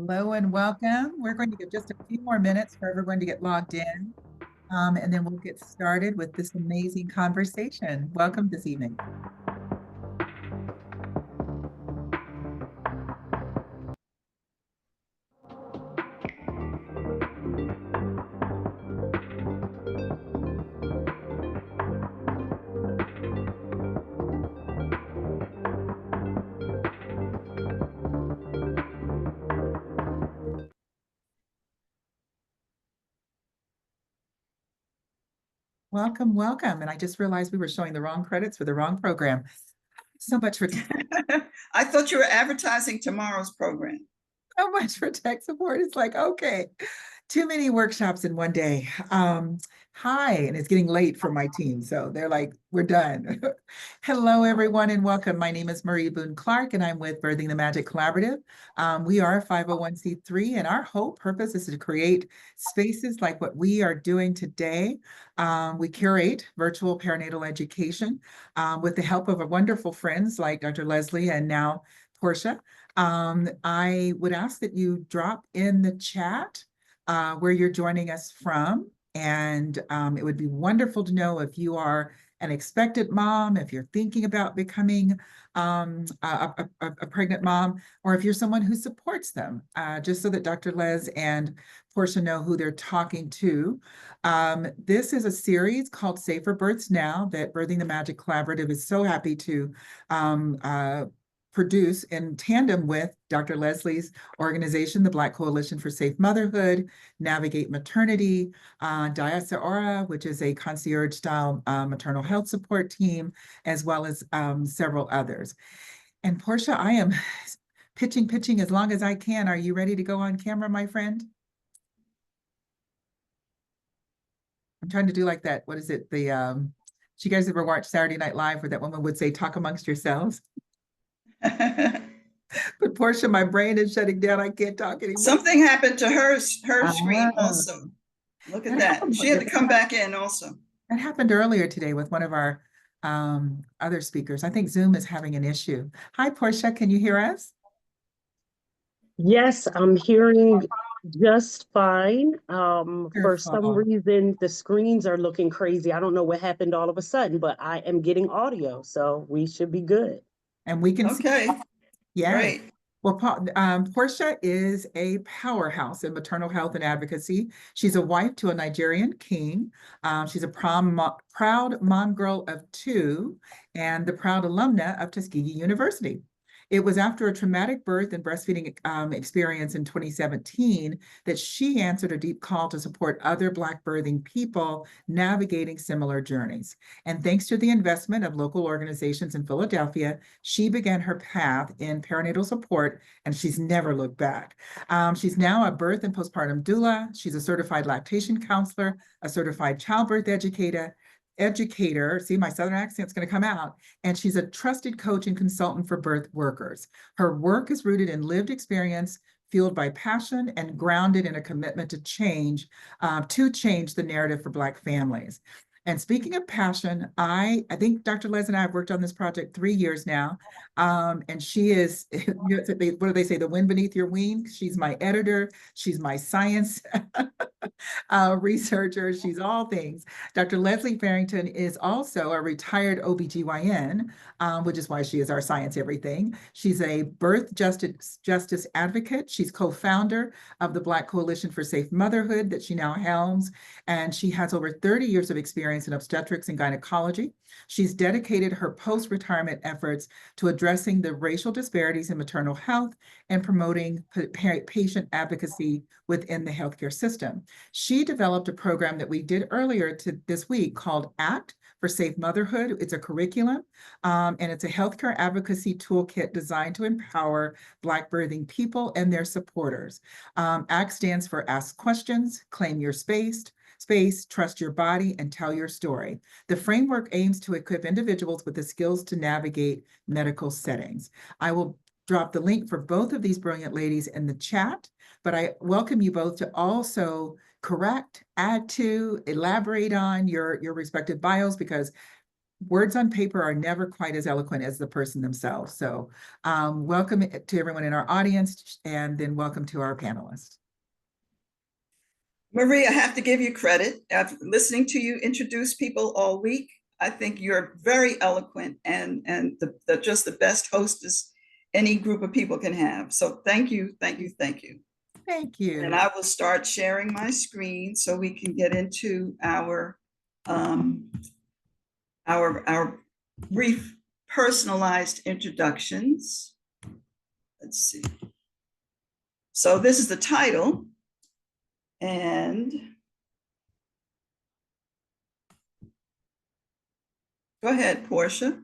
Hello and welcome. We're going to give just a few more minutes for everyone to get logged in, and then we'll get started with this amazing conversation. Welcome this evening. Welcome, welcome. And I just realized we were showing the wrong credits for the wrong program. So much for I thought you were advertising tomorrow's program. so much for tech support. It's like, okay, too many workshops in one day. Hi, and it's getting late for my team. So they're like, we're done. Hello, everyone, and welcome. My name is Marie Boone Clark, and I'm with Birthing the Magic Collaborative. We are a 501c3, and our whole purpose is to create spaces like what we are doing today. We curate virtual perinatal education with the help of our wonderful friends like Dr. Leslie and now Portia. I would ask that you drop in the chat where you're joining us from. And it would be wonderful to know if you are an expectant mom, if you're thinking about becoming a pregnant mom, or if you're someone who supports them, just so that Dr. Les and Portia know who they're talking to. This is a series called Safer Births Now that Birthing the Magic Collaborative is so happy to produce in tandem with Dr. Leslie's organization, the Black Coalition for Safe Motherhood, Navigate Maternity, Diasa Aura, which is a concierge-style maternal health support team, as well as several others. And Portia, I am pitching as long as I can. Are you ready to go on camera, my friend? I'm trying to do like that. What is it? The you guys ever watch Saturday Night Live where that woman would say, talk amongst yourselves? But Portia, my brain is shutting down. I can't talk anymore. Something happened to her screen also. Look at that. She had to come back in also. That happened earlier today with one of our other speakers. I think Zoom is having an issue. Hi, Portia, can you hear us? Yes, I'm hearing just fine. For some reason, the screens are looking crazy. I don't know what happened all of a sudden, but I am getting audio, so we should be good. And we can see. Yeah. Great. Well, Portia is a powerhouse in maternal health and advocacy. She's a wife to a Nigerian king. She's a proud mom girl of two and the proud alumna of Tuskegee University. It was after a traumatic birth and breastfeeding experience in 2017 that she answered a deep call to support other Black birthing people navigating similar journeys. And thanks to the investment of local organizations in Philadelphia, she began her path in perinatal support, and she's never looked back. She's now a birth and postpartum doula. She's a certified lactation counselor, a certified childbirth educator, see, my Southern accent's going to come out, and she's a trusted coach and consultant for birth workers. Her work is rooted in lived experience, fueled by passion, and grounded in a commitment to change the narrative for Black families. And speaking of passion, I think Dr. Les and I have worked on this project 3 years now. And she is, what do they say, the wind beneath your wing? She's my editor. She's my science researcher. She's all things. Dr. Leslie Farrington is also a retired OBGYN, which is why she is our science everything. She's a birth justice advocate. She's co-founder of the Black Coalition for Safe Motherhood that she now helms. And she has over 30 years of experience in obstetrics and gynecology. She's dedicated her post-retirement efforts to addressing the racial disparities in maternal health and promoting patient advocacy within the healthcare system. She developed a program that we did earlier this week called ACT for Safe Motherhood. It's a curriculum, and it's a healthcare advocacy toolkit designed to empower Black birthing people and their supporters. ACT stands for Ask Questions, Claim Your Space, trust your body, and tell your story. The framework aims to equip individuals with the skills to navigate medical settings. I will drop the link for both of these brilliant ladies in the chat, but I welcome you both to also correct, add to, elaborate on your respective bios, because words on paper are never quite as eloquent as the person themselves. So welcome to everyone in our audience, and then welcome to our panelists. Marie, I have to give you credit. After listening to you introduce people all week, I think you're very eloquent and just the best hostess any group of people can have. So thank you, thank you, thank you. Thank you. And I will start sharing my screen so we can get into our brief personalized introductions. Let's see. So this is the title. And go ahead, Portia.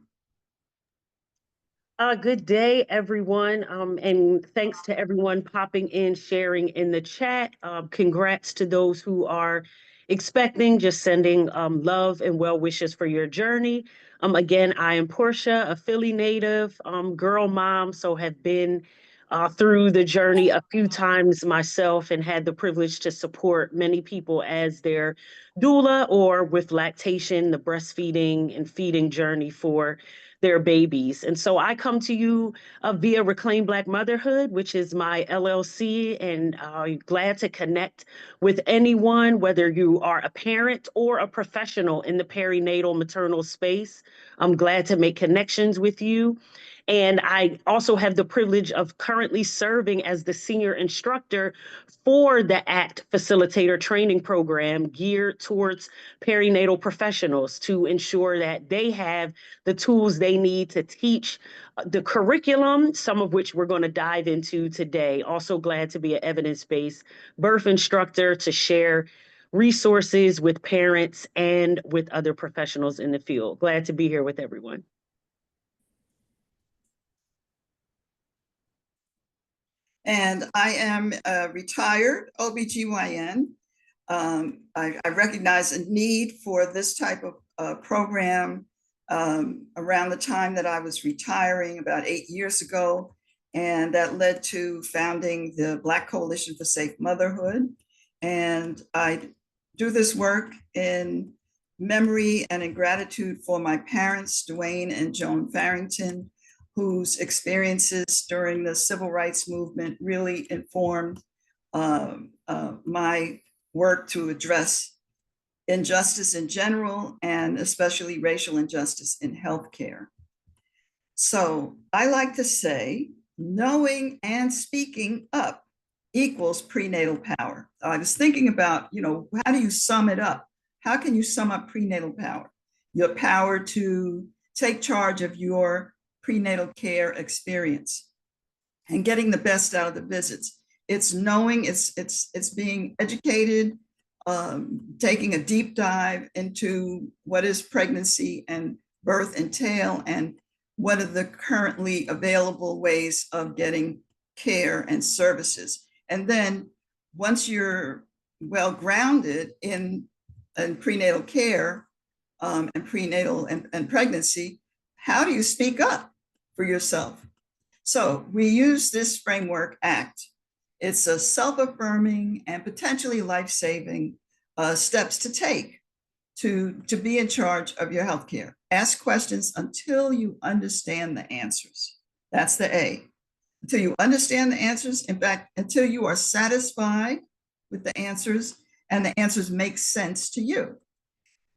Good day, everyone. And thanks to everyone popping in, sharing in the chat. Congrats to those who are expecting, just sending love and well wishes for your journey. Again, I am Portia, a Philly native, girl mom, so have been through the journey a few times myself and had the privilege to support many people as their doula or with lactation, the breastfeeding and feeding journey for their babies. And so I come to you via Reclaim Black Motherhood, which is my LLC, and glad to connect with anyone, whether you are a parent or a professional in the perinatal maternal space. I'm glad to make connections with you. And I also have the privilege of currently serving as the senior instructor for the ACT Facilitator Training Program geared towards perinatal professionals to ensure that they have the tools they need to teach the curriculum, some of which we're going to dive into today. Also glad to be an evidence-based birth instructor to share resources with parents and with other professionals in the field. Glad to be here with everyone. And I am a retired OBGYN. I recognize a need for this type of program around the time that I was retiring about 8 years ago. And that led to founding the Black Coalition for Safe Motherhood. And I do this work in memory and in gratitude for my parents, Dwayne and Joan Farrington, whose experiences during the civil rights movement really informed my work to address injustice in general, and especially racial injustice in healthcare. So I like to say, knowing and speaking up equals prenatal power. I was thinking about, how do you sum it up? How can you sum up prenatal power? Your power to take charge of your prenatal care experience and getting the best out of the visits. It's knowing, it's being educated, taking a deep dive into what is pregnancy and birth entail, and what are the currently available ways of getting care and services. And then once you're well grounded in prenatal care and prenatal and pregnancy, how do you speak up for yourself? So we use this framework, ACT. It's a self-affirming and potentially life-saving steps to take to be in charge of your healthcare. Ask questions until you understand the answers. That's the A. Until you understand the answers, in fact, until you are satisfied with the answers and the answers make sense to you.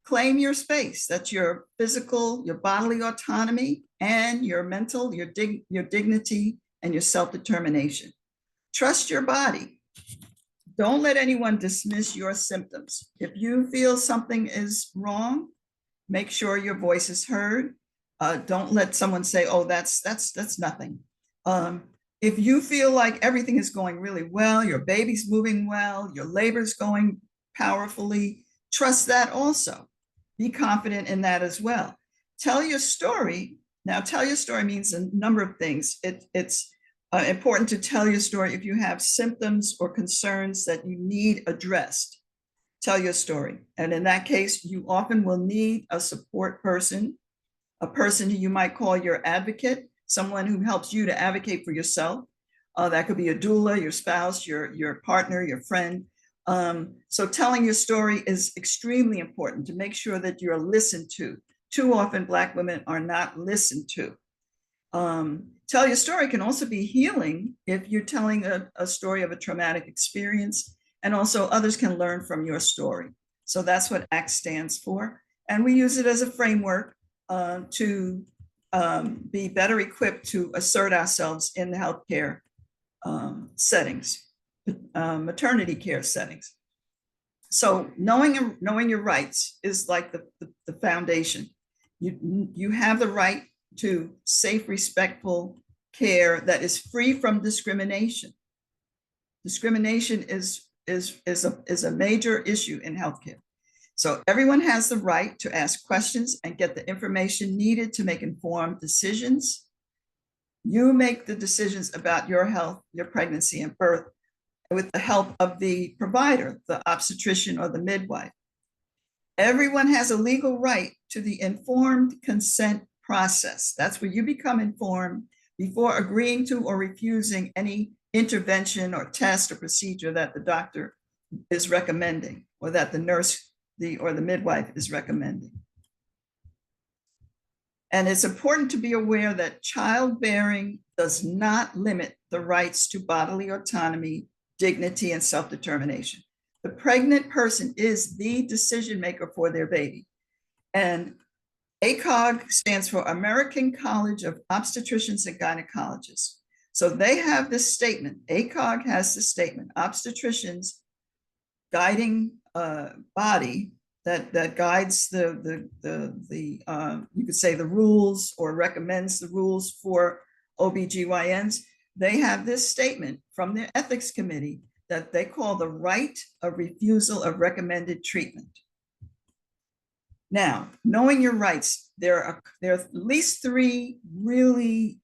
Claim your space. That's your physical, your bodily autonomy, and your mental, your dignity, and your self-determination. Trust your body. Don't let anyone dismiss your symptoms. If you feel something is wrong, make sure your voice is heard. Don't let someone say, oh, that's nothing. If you feel like everything is going really well, your baby's moving well, your labor's going powerfully, trust that also. Be confident in that as well. Tell your story. Now, tell your story means a number of things. It's important to tell your story if you have symptoms or concerns that you need addressed. Tell your story. And in that case, you often will need a support person, a person who you might call your advocate, someone who helps you to advocate for yourself. That could be a doula, your spouse, your partner, your friend. So telling your story is extremely important to make sure that you're listened to. too often Black women are not listened to. Tell your story can also be healing if you're telling a story of a traumatic experience, and also others can learn from your story. So that's what ACT stands for. And we use it as a framework to be better equipped to assert ourselves in the healthcare settings, maternity care settings. So knowing your rights is like the foundation. You have the right to safe, respectful care that is free from discrimination. Discrimination is a major issue in healthcare. So everyone has the right to ask questions and get the information needed to make informed decisions. You make the decisions about your health, your pregnancy and birth with the help of the provider, the obstetrician or the midwife. Everyone has a legal right to the informed consent process. That's where you become informed before agreeing to or refusing any intervention or test or procedure that the doctor is recommending, or that the nurse or the midwife is recommending. And it's important to be aware that childbearing does not limit the rights to bodily autonomy, dignity, and self-determination. The pregnant person is the decision maker for their baby. And ACOG stands for American College of Obstetricians and Gynecologists. So they have this statement, ACOG has this statement, obstetricians guiding body that guides you could say the rules or recommends the rules for OBGYNs. They have this statement from their ethics committee that they call the right of refusal of recommended treatment. Now, knowing your rights, there are at least 3 really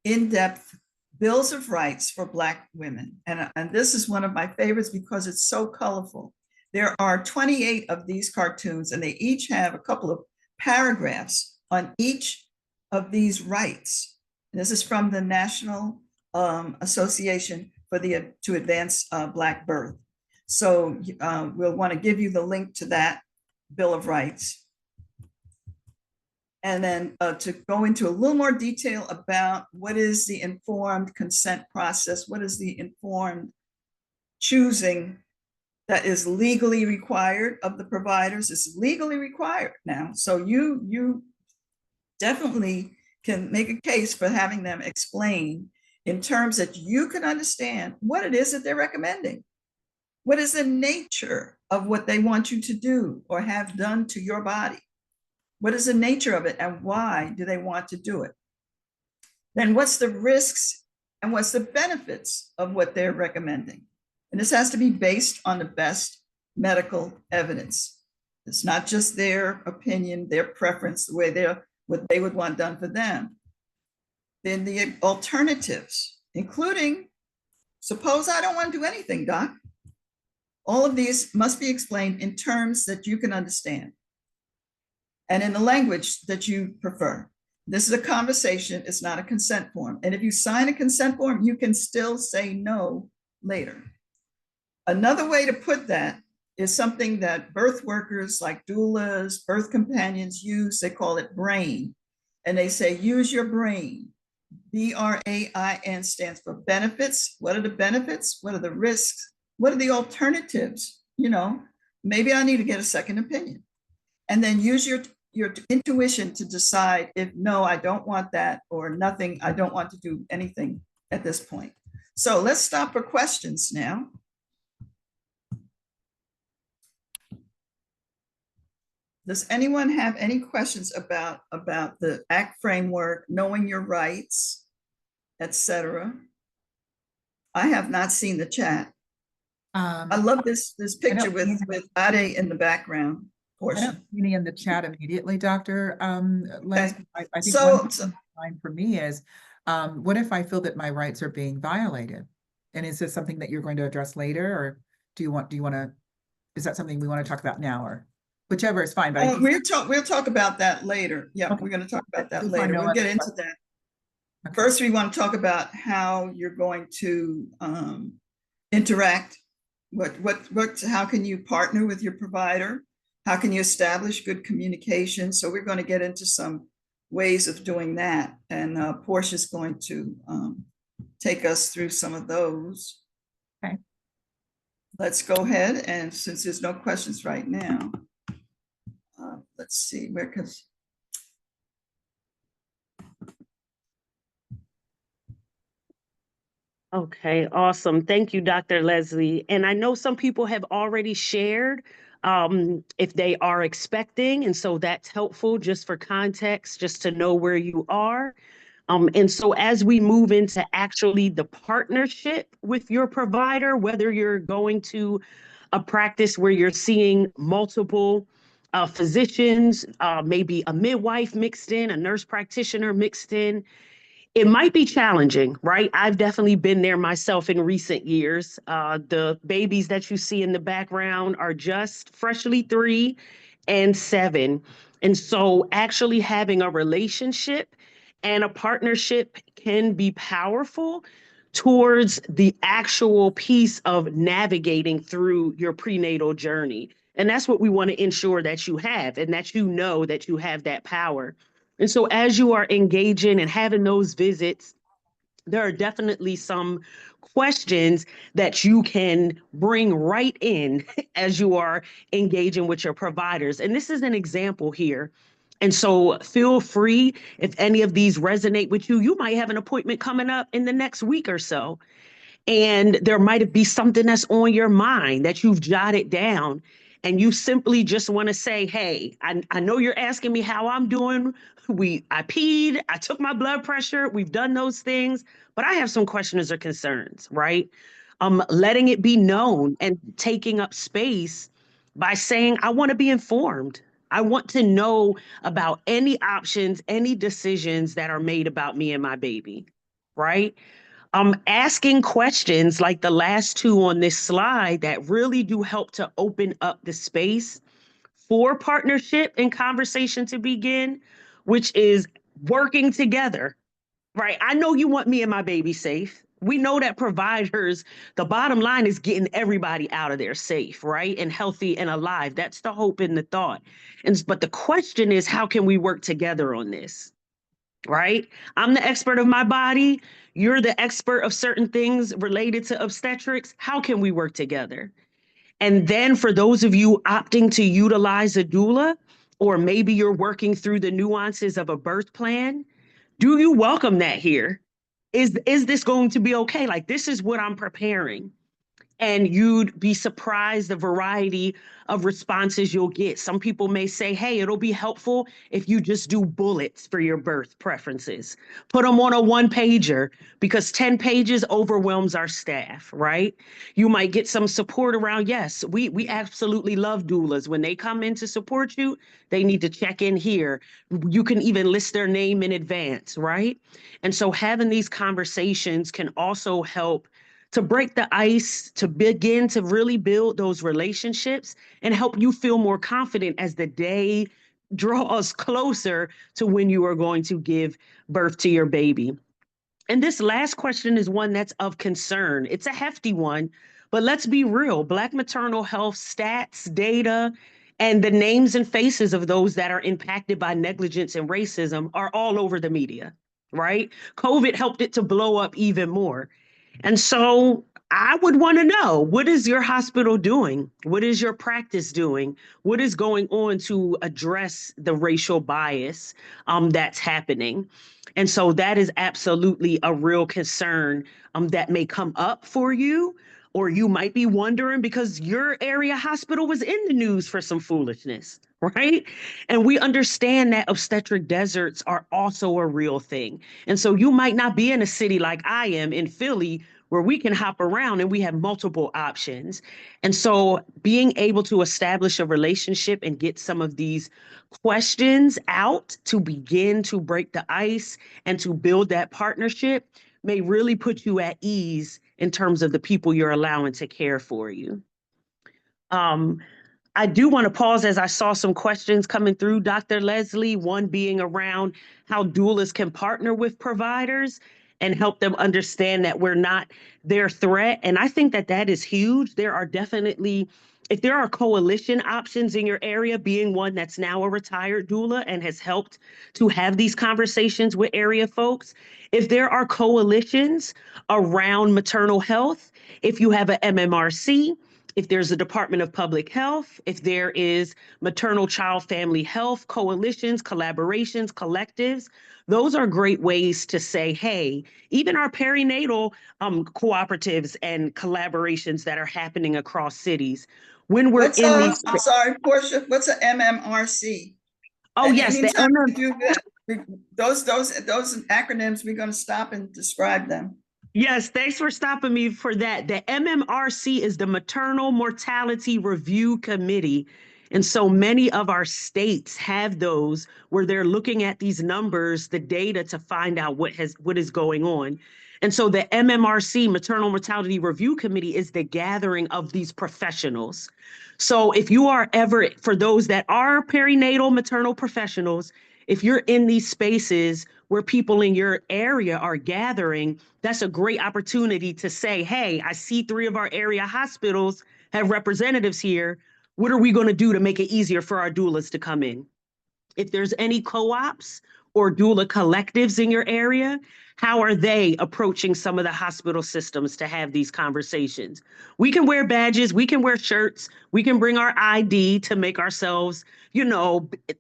in-depth bills of rights for Black women. And this is one of my favorites because it's so colorful. There are 28 of these cartoons, and they each have a couple of paragraphs on each of these rights. And this is from the National Association to Advance Black Birth. So we'll want to give you the link to that Bill of Rights. And then to go into a little more detail about what is the informed consent process, what is the informed choosing that is legally required of the providers. It's legally required now. So you definitely can make a case for having them explain in terms that you can understand what it is that they're recommending. What is the nature of what they want you to do or have done to your body? What is the nature of it and why do they want to do it? Then what's the risks and what's the benefits of what they're recommending? And this has to be based on the best medical evidence. It's not just their opinion, their preference, the way what they would want done for them. Then the alternatives, including, suppose I don't want to do anything, doc. All of these must be explained in terms that you can understand and in the language that you prefer. This is a conversation, it's not a consent form. And if you sign a consent form, you can still say no later. Another way to put that is something that birth workers like doulas, birth companions use. They call it BRAIN. And they say, use your brain. BRAIN stands for benefits. What are the benefits? What are the risks? What are the alternatives? You know, maybe I need to get a second opinion. And then use your intuition to decide if no, I don't want that, or nothing, I don't want to do anything at this point. So let's stop for questions now. Does anyone have any questions about the ACT framework, knowing your rights, etc.? I have not seen the chat. I love this picture with Ade in the background. I don't see any in the chat immediately, Dr. Les. Okay. I think one line for me is, what if I feel that my rights are being violated? And is this something that you're going to address later, or do you want to? Is that something we want to talk about now, or whichever is fine? But we'll talk about that later. Yeah, okay. We're going to talk about that later. We'll get into that. Okay. First, we want to talk about how you're going to interact. How can you partner with your provider? How can you establish good communication? So we're going to get into some ways of doing that. And Portia's going to take us through some of those. Okay. Let's go ahead. And since there's no questions right now, let's see where, because Okay, awesome. Thank you, Dr. Leslie. And I know some people have already shared if they are expecting, and so that's helpful just for context, just to know where you are. And so as we move into actually the partnership with your provider, whether you're going to a practice where you're seeing multiple physicians, maybe a midwife mixed in, a nurse practitioner mixed in, it might be challenging, right? I've definitely been there myself in recent years. The babies that you see in the background are just freshly 3 and 7. And so actually having a relationship and a partnership can be powerful towards the actual piece of navigating through your prenatal journey. And that's what we want to ensure that you have, and that you know that you have that power. And so as you are engaging and having those visits, there are definitely some questions that you can bring right in as you are engaging with your providers. And this is an example here. And so feel free, if any of these resonate with you, you might have an appointment coming up in the next week or so. And there might be something that's on your mind that you've jotted down. And you simply just want to say, hey, I know you're asking me how I'm doing. I peed, I took my blood pressure, we've done those things, but I have some questions or concerns, right? Letting it be known and taking up space by saying, I want to be informed. I want to know about any options, any decisions that are made about me and my baby, right? Asking questions like the last two on this slide that really do help to open up the space for partnership and conversation to begin, which is working together, right? I know you want me and my baby safe. We know that providers, the bottom line is getting everybody out of there safe, right? And healthy and alive. That's the hope and the thought. But the question is, how can we work together on this? Right? I'm the expert of my body. You're the expert of certain things related to obstetrics. How can we work together? And then for those of you opting to utilize a doula, or maybe you're working through the nuances of a birth plan, do you welcome that here? Is this going to be okay? Like, this is what I'm preparing. And you'd be surprised the variety of responses you'll get. Some people may say, hey, it'll be helpful if you just do bullets for your birth preferences. Put them on a one-pager, because 10 pages overwhelms our staff, right? You might get some support around, yes, we absolutely love doulas. When they come in to support you, they need to check in here. You can even list their name in advance, right? And so having these conversations can also help to break the ice, to begin to really build those relationships and help you feel more confident as the day draws closer to when you are going to give birth to your baby. And this last question is one that's of concern. It's a hefty one, but let's be real. Black maternal health stats, data, and the names and faces of those that are impacted by negligence and racism are all over the media, right? COVID helped it to blow up even more. And so I would want to know, what is your hospital doing? What is your practice doing? What is going on to address the racial bias that's happening? And so that is absolutely a real concern that may come up for you, or you might be wondering because your area hospital was in the news for some foolishness, right? And we understand that obstetric deserts are also a real thing. And so you might not be in a city like I am in Philly, where we can hop around and we have multiple options. And so being able to establish a relationship and get some of these questions out to begin to break the ice and to build that partnership may really put you at ease in terms of the people you're allowing to care for you. I do want to pause as I saw some questions coming through, Dr. Leslie, one being around how doulas can partner with providers and help them understand that we're not their threat. And I think that that is huge. There are definitely If there are coalition options in your area, being one that's now a retired doula and has helped to have these conversations with area folks, if there are coalitions around maternal health, if you have a MMRC, if there's a Department of Public Health, if there is maternal child family health coalitions, collaborations, collectives, those are great ways to say, hey, even our perinatal cooperatives and collaborations that are happening across cities. When we're What's in these, I'm sorry, Portia, what's a MMRC? oh yes, the Anytime we do that, those acronyms, we're going to stop and describe them. Yes, thanks for stopping me for that. The MMRC is the Maternal Mortality Review Committee. And so many of our states have those where they're looking at these numbers, the data to find out what is going on. And so the MMRC, Maternal Mortality Review Committee, is the gathering of these professionals. So if you are ever, for those that are perinatal maternal professionals, if you're in these spaces where people in your area are gathering, that's a great opportunity to say, hey, I see 3 of our area hospitals have representatives here. What are we going to do to make it easier for our doulas to come in? If there's any co-ops or doula collectives in your area, how are they approaching some of the hospital systems to have these conversations? We can wear badges, we can wear shirts, we can bring our ID to make ourselves,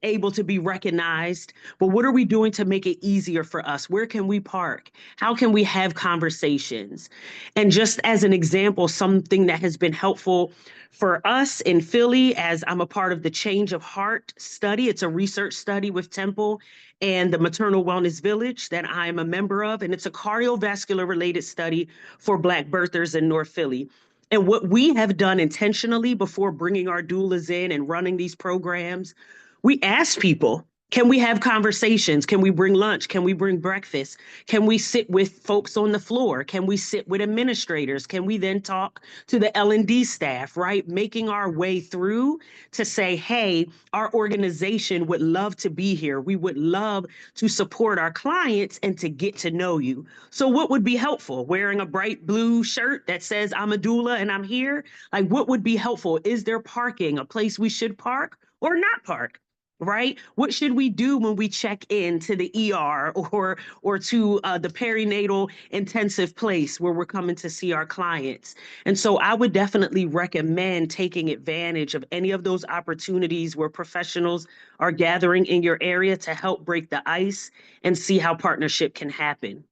able to be recognized. But what are we doing to make it easier for us? Where can we park? How can we have conversations? And just as an example, something that has been helpful for us in Philly, as I'm a part of the Change of Heart study, it's a research study with Temple and the Maternal Wellness Village that I am a member of, and it's a cardiovascular related study for Black birthers in North Philly. And what we have done intentionally before bringing our doulas in and running these programs, we ask people, can we have conversations? Can we bring lunch? Can we bring breakfast? Can we sit with folks on the floor? Can we sit with administrators? Can we then talk to the L&D staff, right? Making our way through to say, hey, our organization would love to be here. We would love to support our clients and to get to know you. So what would be helpful? Wearing a bright blue shirt that says I'm a doula and I'm here? Like, what would be helpful? Is there parking, a place we should park or not park? Right? What should we do when we check in to the ER or to the perinatal intensive place where we're coming to see our clients? And so I would definitely recommend taking advantage of any of those opportunities where professionals are gathering in your area to help break the ice and see how partnership can happen.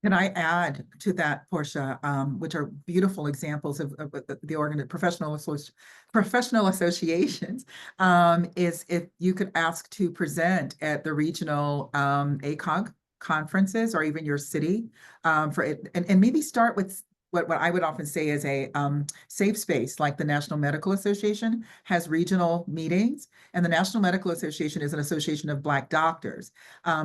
Can I add to that, Portia, which are beautiful examples of the professional associations, is if you could ask to present at the regional ACOG conferences or even your city for it, and maybe start with what I would often say is a safe space, like the National Medical Association has regional meetings, and the National Medical Association is an association of Black doctors.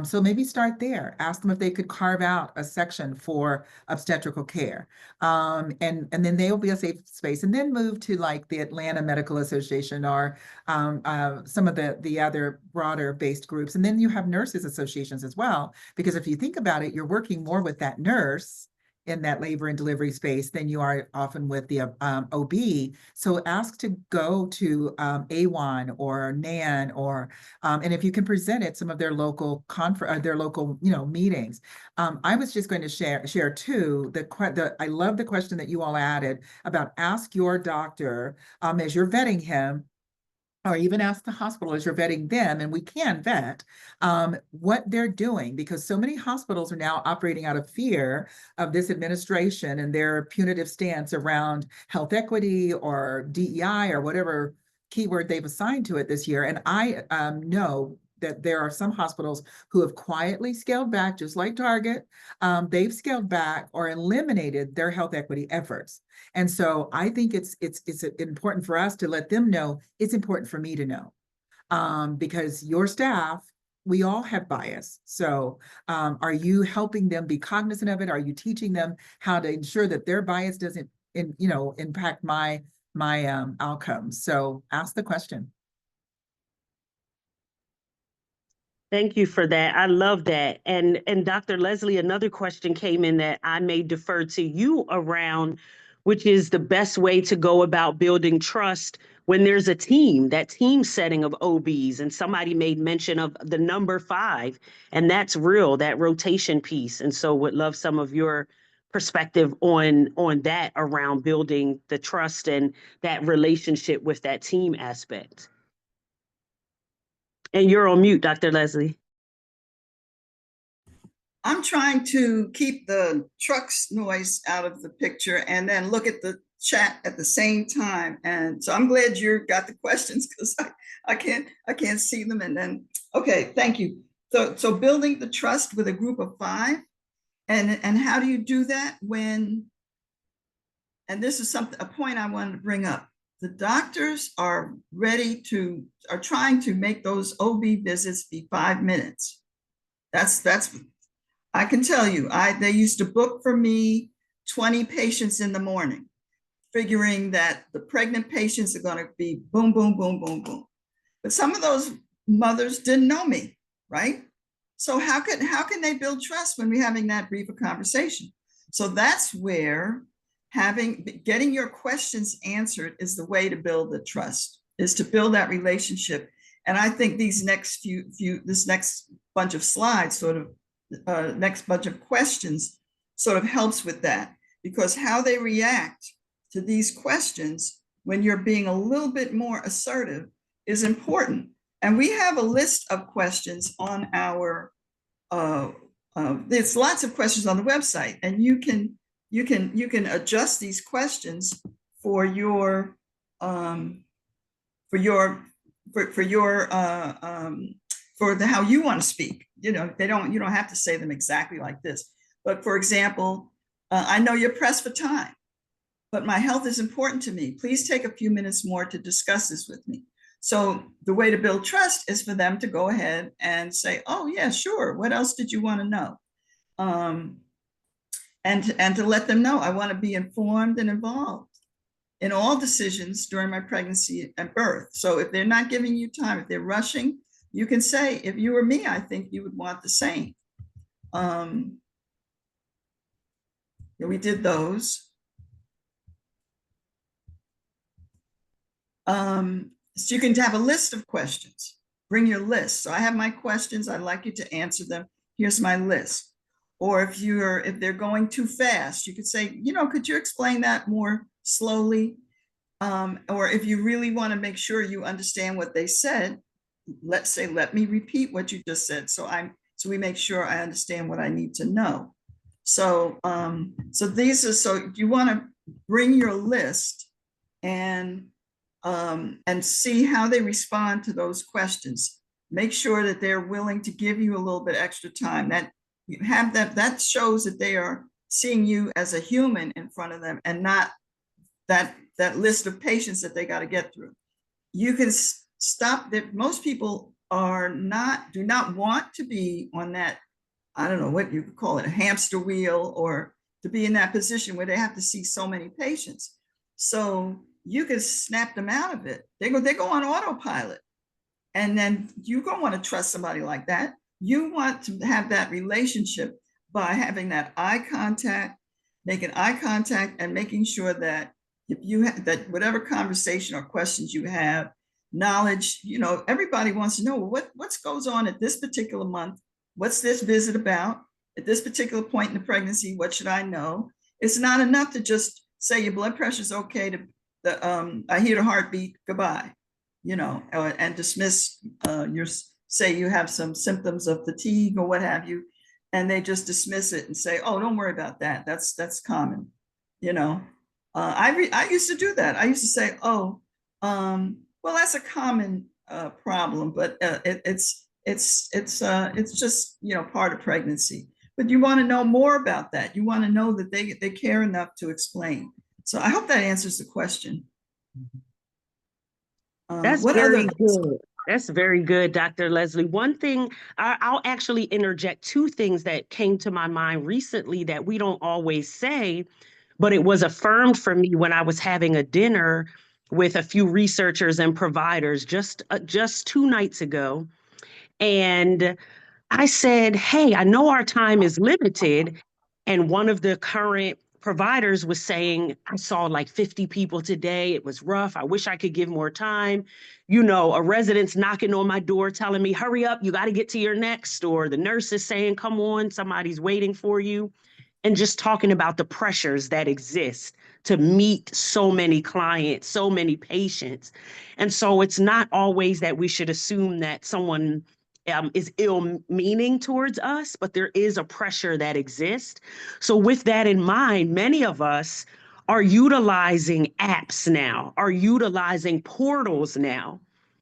So maybe start there. Ask them if they could carve out a section for obstetrical care. And then they will be a safe space. And then move to like the Atlanta Medical Association or some of the other broader based groups. And then you have nurses associations as well, because if you think about it, you're working more with that nurse in that labor and delivery space than you are often with the OB. So ask to go to AWAN or NAN or, and if you can present at some of their local meetings. I was just going to share too, I love the question that you all added about ask your doctor as you're vetting him, or even ask the hospital as you're vetting them, and we can vet what they're doing, because so many hospitals are now operating out of fear of this administration and their punitive stance around health equity or DEI or whatever keyword they've assigned to it this year. And I know that there are some hospitals who have quietly scaled back, just like Target. They've scaled back or eliminated their health equity efforts. And so I think it's important for us to let them know it's important for me to know, because your staff, we all have bias. So are you helping them be cognizant of it? Are you teaching them how to ensure that their bias doesn't impact my outcomes? So ask the question. Thank you for that. I love that. And Dr. Leslie, another question came in that I may defer to you around which is the best way to go about building trust when there's a team, that team setting of OBs. And somebody made mention of the number 5, and that's real, that rotation piece. And so would love some of your perspective on that around building the trust and that relationship with that team aspect. And you're on mute, Dr. Leslie. I'm trying to keep the trucks noise out of the picture and then look at the chat at the same time. And so I'm glad you got the questions, because I can't see them. And then, okay, thank you. So building the trust with a group of 5, and how do you do that when, and this is a point I wanted to bring up. The doctors are trying to make those OB visits be 5 minutes. That's I can tell you, they used to book for me 20 patients in the morning, figuring that the pregnant patients are going to be boom, boom, boom, boom, boom. But some of those mothers didn't know me, right? So how can they build trust when we're having that brief a conversation? So that's where getting your questions answered is the way to build the trust, is to build that relationship. And I think these next this next bunch of slides sort of next bunch of questions sort of helps with that, because how they react to these questions when you're being a little bit more assertive is important. And we have a list of questions on our, there's lots of questions on the website, and you can adjust these questions for your how you want to speak. You know, you don't have to say them exactly like this. But for example, I know you're pressed for time, but my health is important to me. Please take a few minutes more to discuss this with me. So the way to build trust is for them to go ahead and say, oh yeah, sure. What else did you want to know? And to let them know, I want to be informed and involved in all decisions during my pregnancy and birth. So if they're not giving you time, if they're rushing, you can say, if you were me, I think you would want the same. Yeah, we did those. So you can have a list of questions. Bring your list. So I have my questions. I'd like you to answer them. Here's my list. Or if they're going too fast, you could say, could you explain that more slowly? Or if you really want to make sure you understand what they said, let's say, let me repeat what you just said. So we make sure I understand what I need to know. So you want to bring your list and see how they respond to those questions. Make sure that they're willing to give you a little bit extra time. That shows that they are seeing you as a human in front of them, and not that list of patients that they got to get through. You can stop that. Most people do not want to be on that, I don't know what you could call it, a hamster wheel, or to be in that position where they have to see so many patients. So you can snap them out of it. They go on autopilot. And then you don't want to trust somebody like that. You want to have that relationship by having that eye contact, making eye contact, and making sure that if you have that, whatever conversation or questions you have, knowledge, everybody wants to know, well, what goes on at this particular month? What's this visit about? At this particular point in the pregnancy, what should I know? It's not enough to just say your blood pressure is okay, I hear the heartbeat, goodbye, and dismiss say you have some symptoms of fatigue or what have you, and they just dismiss it and say, oh, don't worry about that. That's common. I used to do that. I used to say, oh, well, that's a common problem, but it's just, part of pregnancy. But you want to know more about that. You want to know that they care enough to explain. So I hope that answers the question. That's very good. That's very good, Dr. Leslie. One thing, I'll actually interject 2 things that came to my mind recently that we don't always say, but it was affirmed for me when I was having a dinner with a few researchers and providers just 2 nights ago. And I said, hey, I know our time is limited, and one of the current providers was saying, I saw like 50 people today. It was rough. I wish I could give more time. You know, a resident's knocking on my door telling me, hurry up, you got to get to your next. Or the nurse is saying, come on, somebody's waiting for you. And just talking about the pressures that exist to meet so many clients, so many patients. And so it's not always that we should assume that someone is ill-meaning towards us, but there is a pressure that exists. So with that in mind, many of us are utilizing apps now, are utilizing portals now.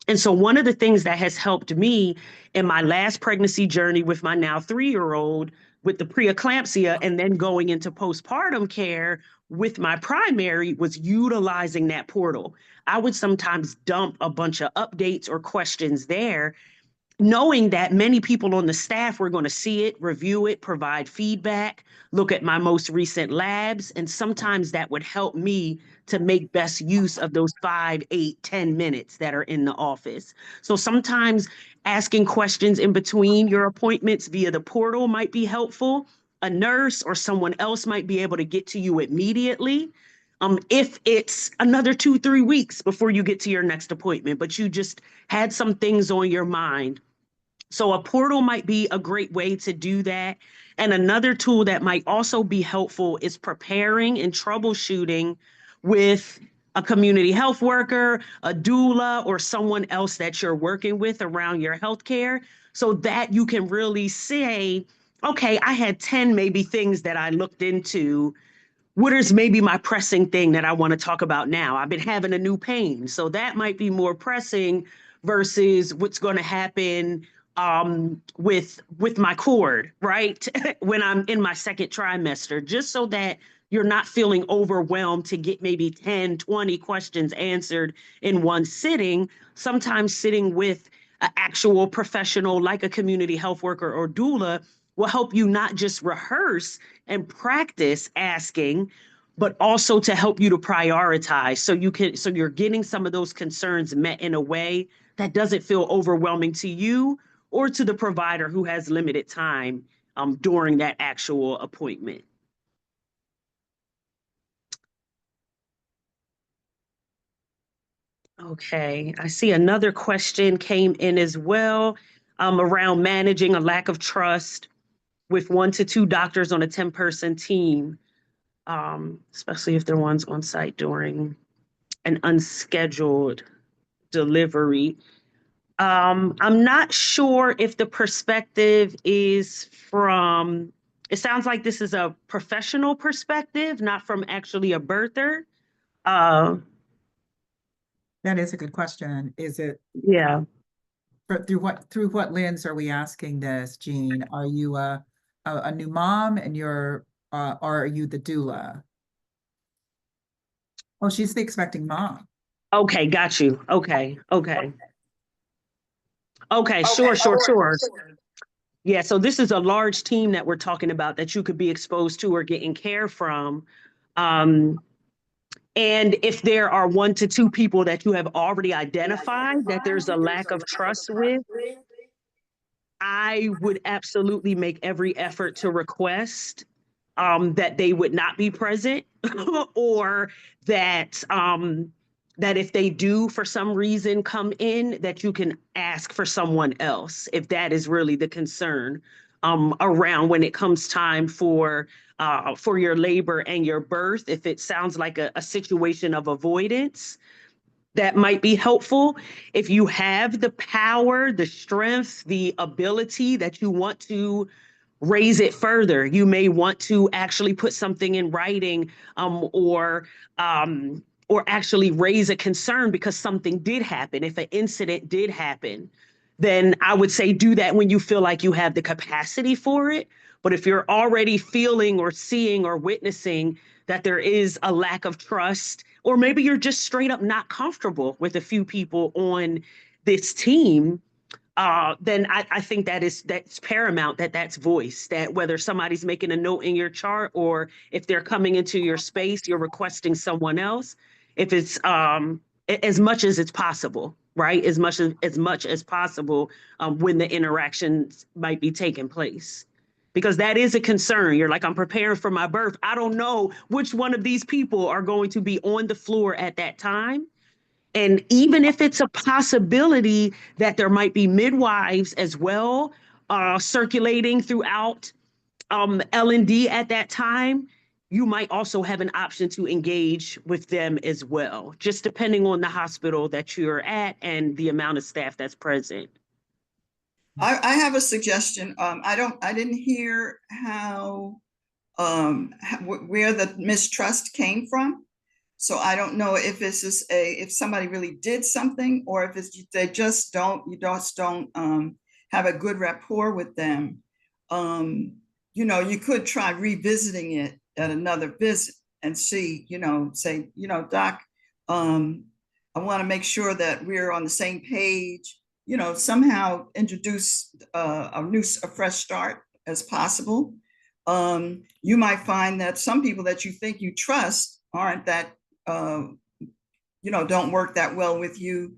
And so one of the things that has helped me in my last pregnancy journey with my now 3-year-old with the preeclampsia and then going into postpartum care with my primary was utilizing that portal. I would sometimes dump a bunch of updates or questions there, knowing that many people on the staff were going to see it, review it, provide feedback, look at my most recent labs. And sometimes that would help me to make best use of those 5, 8, 10 minutes that are in the office. So sometimes asking questions in between your appointments via the portal might be helpful. A nurse or someone else might be able to get to you immediately. If it's another 2, 3 weeks before you get to your next appointment, but you just had some things on your mind. So a portal might be a great way to do that. And another tool that might also be helpful is preparing and troubleshooting with a community health worker, a doula, or someone else that you're working with around your healthcare, so that you can really say, okay, I had 10 maybe things that I looked into. What is maybe my pressing thing that I want to talk about now? I've been having a new pain, so that might be more pressing versus what's going to happen with my cord, right? When I'm in my second trimester, just so that you're not feeling overwhelmed to get maybe 10, 20 questions answered in one sitting. Sometimes sitting with an actual professional like a community health worker or doula will help you not just rehearse and practice asking, but also to help you to prioritize so you're getting some of those concerns met in a way that doesn't feel overwhelming to you or to the provider who has limited time during that actual appointment. Okay, I see another question came in as well around managing a lack of trust with 1 to 2 doctors on a 10-person team, especially if they're ones on site during an unscheduled delivery. I'm not sure if the perspective is from, it sounds like this is a professional perspective, not from actually a birther. That is a good question. Is it Yeah. through what lens are we asking this, Jean? Are you a new mom and or are you the doula? Oh, she's the expecting mom. Okay, got you. Okay, okay. Okay, sure. Yeah, so this is a large team that we're talking about that you could be exposed to or getting care from. And if there are 1 to 2 people that you have already identified that there's a lack of trust with, I would absolutely make every effort to request that they would not be present or that if they do for some reason come in, that you can ask for someone else if that is really the concern around when it comes time for your labor and your birth. If it sounds like a situation of avoidance, that might be helpful. If you have the power, the strength, the ability that you want to raise it further, you may want to actually put something in writing or actually raise a concern because something did happen. If an incident did happen, then I would say do that when you feel like you have the capacity for it. But if you're already feeling or seeing or witnessing that there is a lack of trust, or maybe you're just straight up not comfortable with a few people on this team, then I think that's paramount, that's voice, that whether somebody's making a note in your chart or if they're coming into your space, you're requesting someone else. If it's as much as it's possible, right? As much as possible when the interactions might be taking place. because that is a concern. You're like, I'm preparing for my birth. I don't know which one of these people are going to be on the floor at that time. And even if it's a possibility that there might be midwives as well, circulating throughout L&D at that time, you might also have an option to engage with them as well, just depending on the hospital that you're at and the amount of staff that's present. I have a suggestion. I didn't hear where the mistrust came from. So I don't know if this is if somebody really did something, or if it's they just don't have a good rapport with them. You could try revisiting it at another visit and see, say, doc, I want to make sure that we're on the same page. Somehow introduce a fresh start as possible. You might find that some people that you think you trust aren't that, don't work that well with you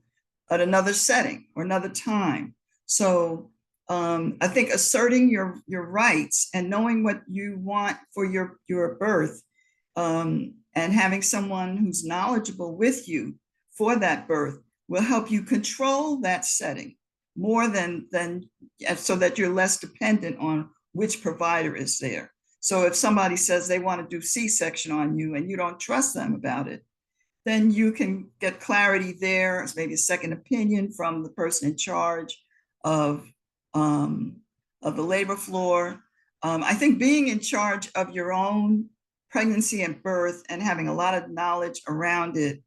at another setting or another time. So I think asserting your rights and knowing what you want for your birth, and having someone who's knowledgeable with you for that birth will help you control that setting more than so that you're less dependent on which provider is there. So if somebody says they want to do C-section on you and you don't trust them about it, then you can get clarity there, maybe a second opinion from the person in charge of the labor floor. I think being in charge of your own pregnancy and birth and having a lot of knowledge around it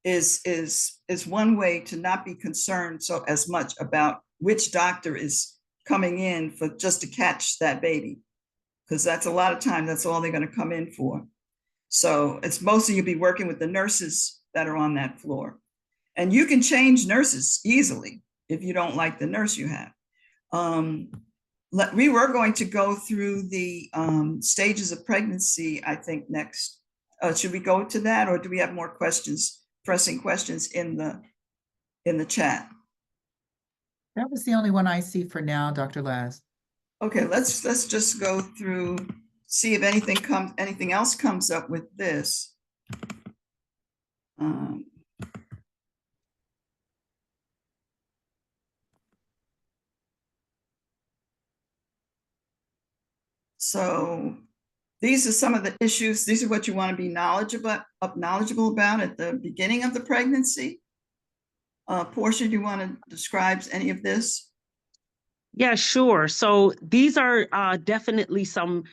is one way to not be concerned so as much about which doctor is coming in for just to catch that baby, because that's a lot of time, that's all they're going to come in for. So it's mostly you'll be working with the nurses that are on that floor, and you can change nurses easily if you don't like the nurse you have. We were going to go through the stages of pregnancy, I think, next. Should we go to that, or do we have more questions, pressing questions in the chat? That was the only one I see for now, Dr. Laz. Okay, let's just go through, see if anything else comes up with this. So these are some of the issues. These are what you want to be knowledgeable about at the beginning of the pregnancy. Portia, do you want to describe any of this? Yeah, sure. So these are definitely some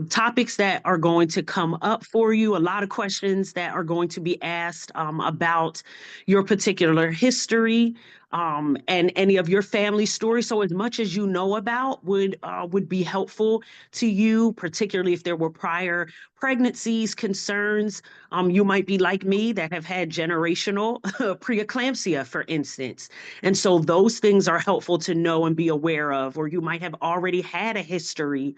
topics that are going to come up for you. A lot of questions that are going to be asked about your particular history and any of your family stories. So as much as you know about would be helpful to you, particularly if there were prior pregnancies, concerns. You might be like me that have had generational preeclampsia, for instance. And so those things are helpful to know and be aware of, or you might have already had a history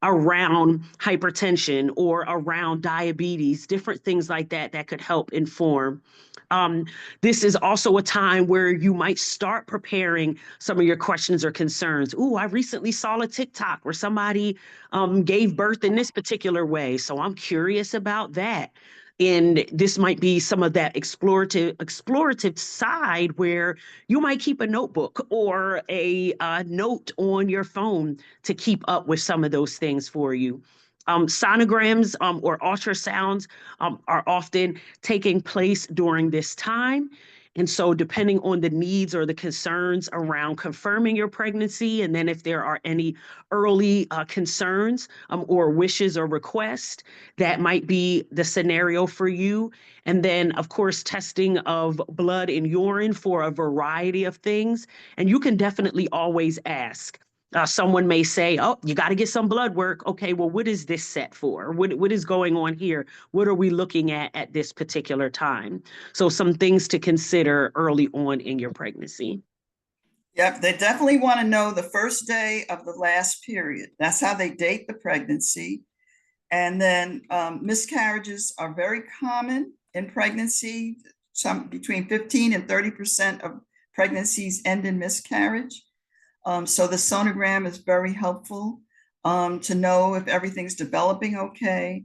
around hypertension or around diabetes, different things like that that could help inform. This is also a time where you might start preparing some of your questions or concerns. Ooh, I recently saw a TikTok where somebody gave birth in this particular way, so I'm curious about that. And this might be some of that explorative side where you might keep a notebook or a note on your phone to keep up with some of those things for you. Sonograms or ultrasounds are often taking place during this time. And so depending on the needs or the concerns around confirming your pregnancy, and then if there are any early concerns or wishes or requests, that might be the scenario for you. And then, of course, testing of blood and urine for a variety of things. And you can definitely always ask. Someone may say, oh, you got to get some blood work. Okay, well, what is this set for? What is going on here? What are we looking at this particular time? So some things to consider early on in your pregnancy. Yep, they definitely want to know the first day of the last period. That's how they date the pregnancy. And then miscarriages are very common in pregnancy. Between 15 and 30% of pregnancies end in miscarriage. So the sonogram is very helpful. to know if everything's developing okay.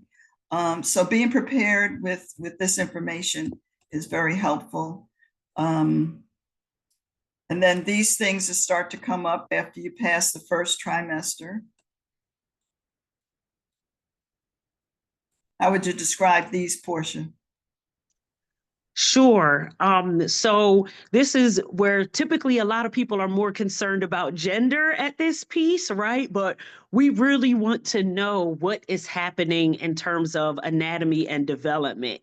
So being prepared with this information is very helpful. And then these things start to come up after you pass the first trimester. How would you describe these, Portia? Sure. So this is where typically a lot of people are more concerned about gender at this piece, right? But we really want to know what is happening in terms of anatomy and development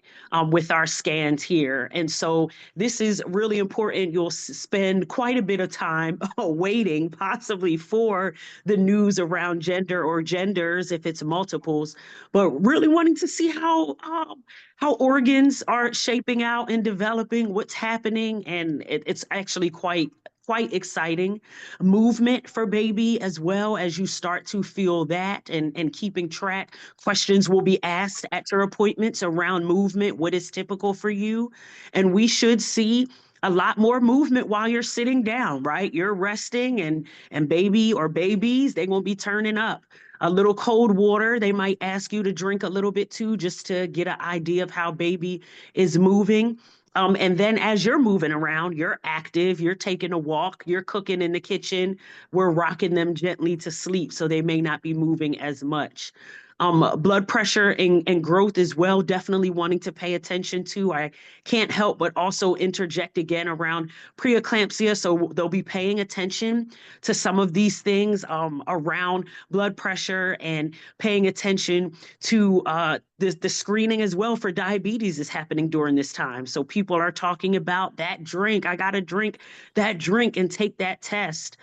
with our scans here. And so this is really important. You'll spend quite a bit of time waiting possibly for the news around gender or genders if it's multiples, but really wanting to see how organs are shaping out and developing, what's happening, and it's actually quite exciting. Movement for baby as well, as you start to feel that and keeping track. Questions will be asked at your appointments around movement. What is typical for you? And we should see a lot more movement while you're sitting down, right? You're resting and baby or babies, they won't be turning up. A little cold water, they might ask you to drink a little bit too, just to get an idea of how baby is moving. And then as you're moving around, you're active, you're taking a walk, you're cooking in the kitchen, we're rocking them gently to sleep so they may not be moving as much. Blood pressure and growth as well, definitely wanting to pay attention to. I can't help but also interject again around preeclampsia. So they'll be paying attention to some of these things around blood pressure and paying attention to the screening as well for diabetes is happening during this time. So people are talking about that drink. I got to drink that drink and take that test,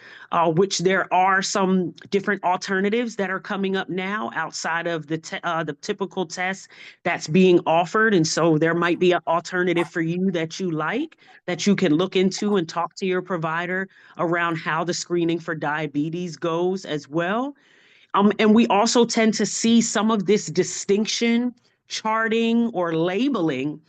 which there are some different alternatives that are coming up now outside of the typical test that's being offered. And so there might be an alternative for you that you like, that you can look into and talk to your provider around how the screening for diabetes goes as well. And we also tend to see some of this distinction, charting, or labeling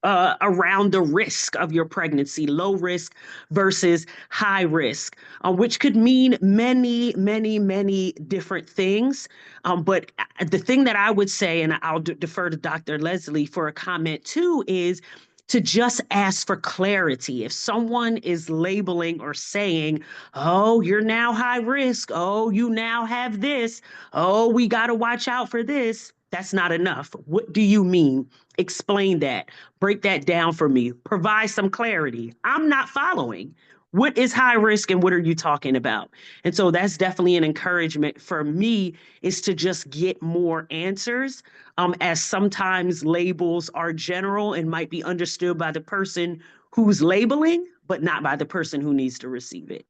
around the risk of your pregnancy, low risk versus high risk, which could mean many, many, many different things. But the thing that I would say, and I'll defer to Dr. Leslie for a comment too, is to just ask for clarity. If someone is labeling or saying, oh, you're now high risk, oh, you now have this, oh, we got to watch out for this, that's not enough. What do you mean? Explain that. Break that down for me. Provide some clarity. I'm not following. What is high risk and what are you talking about? And so that's definitely an encouragement for me, is to just get more answers, as sometimes labels are general and might be understood by the person who's labeling, but not by the person who needs to receive it.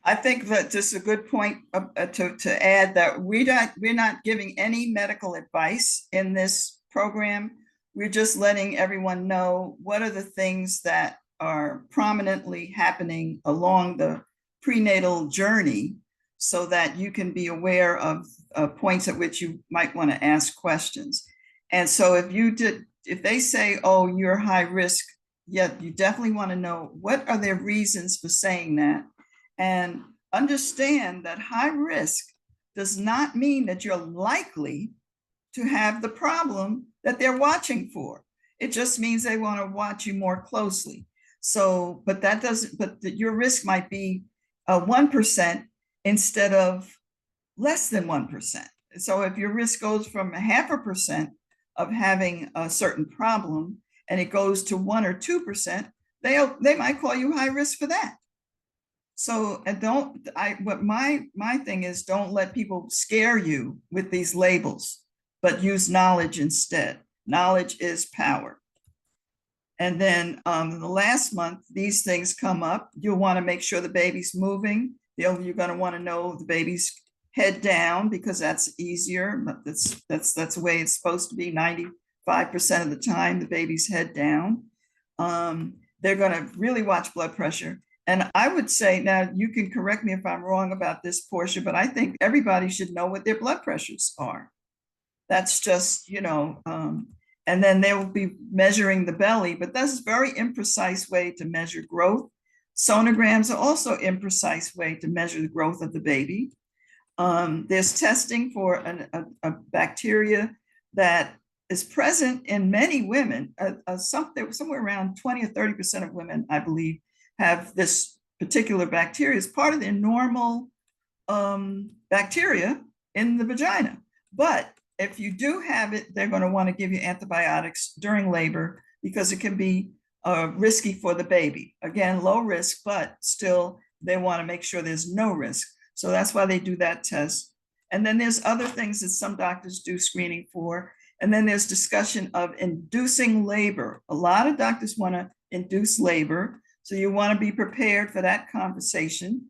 I think that this is a good point to add that we're not giving any medical advice in this program. We're just letting everyone know what are the things that are prominently happening along the prenatal journey, so that you can be aware of points at which you might want to ask questions. And so if they say, oh, you're high risk, yeah, you definitely want to know what are their reasons for saying that, and understand that high risk does not mean that you're likely to have the problem that they're watching for. It just means they want to watch you more closely. So, but your risk might be 1% instead of less than 1%. So if your risk goes from 0.5% of having a certain problem and it goes to 1 or 2%, they might call you high risk for that. So my thing is, don't let people scare you with these labels, but use knowledge instead. Knowledge is power. And then the last month, these things come up. You'll want to make sure the baby's moving. You're going to want to know the baby's head down, because that's easier. That's the way it's supposed to be. 95% of the time, the baby's head down. They're going to really watch blood pressure. And I would say, now you can correct me if I'm wrong about this, Portia, but I think everybody should know what their blood pressures are. That's just, and then they will be measuring the belly, but that's a very imprecise way to measure growth. Sonograms are also imprecise way to measure the growth of the baby. There's testing for a bacteria that is present in many women. Somewhere around 20 or 30% of women, I believe, have this particular bacteria as part of their normal bacteria in the vagina. But if you do have it, they're going to want to give you antibiotics during labor because it can be risky for the baby. Again, low risk, but still they want to make sure there's no risk. So that's why they do that test. And then there's other things that some doctors do screening for. And then there's discussion of inducing labor. A lot of doctors want to induce labor. So you want to be prepared for that conversation.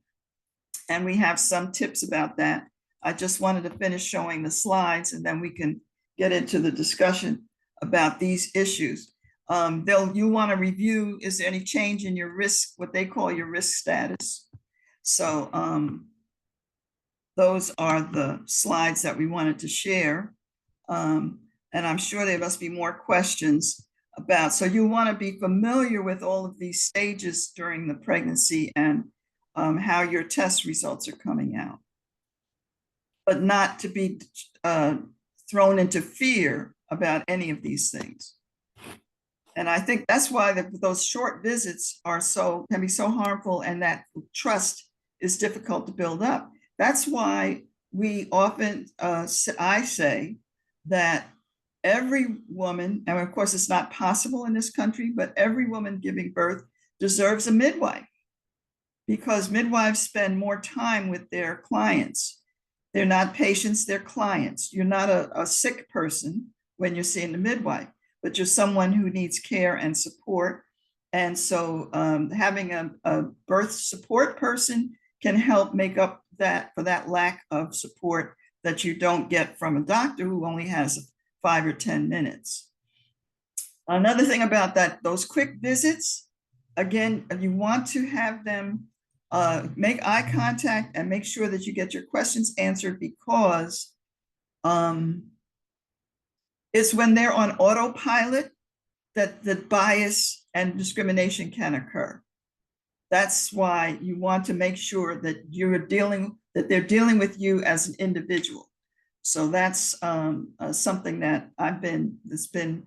And we have some tips about that. I just wanted to finish showing the slides and then we can get into the discussion about these issues. You want to review, is there any change in your risk, what they call your risk status? So those are the slides that we wanted to share. And I'm sure there must be more questions about, so you want to be familiar with all of these stages during the pregnancy and how your test results are coming out, but not to be thrown into fear about any of these things. And I think that's why those short visits can be so harmful, and that trust is difficult to build up. That's why we often, I say that every woman, and of course it's not possible in this country, but every woman giving birth deserves a midwife, because midwives spend more time with their clients. They're not patients, they're clients. You're not a sick person when you're seeing the midwife, but you're someone who needs care and support. And so having a birth support person can help make up for that lack of support that you don't get from a doctor who only has 5 or 10 minutes. Another thing about those quick visits, again, you want to have them make eye contact and make sure that you get your questions answered, because it's when they're on autopilot that the bias and discrimination can occur. That's why you want to make sure that they're dealing with you as an individual. So that's something that it's been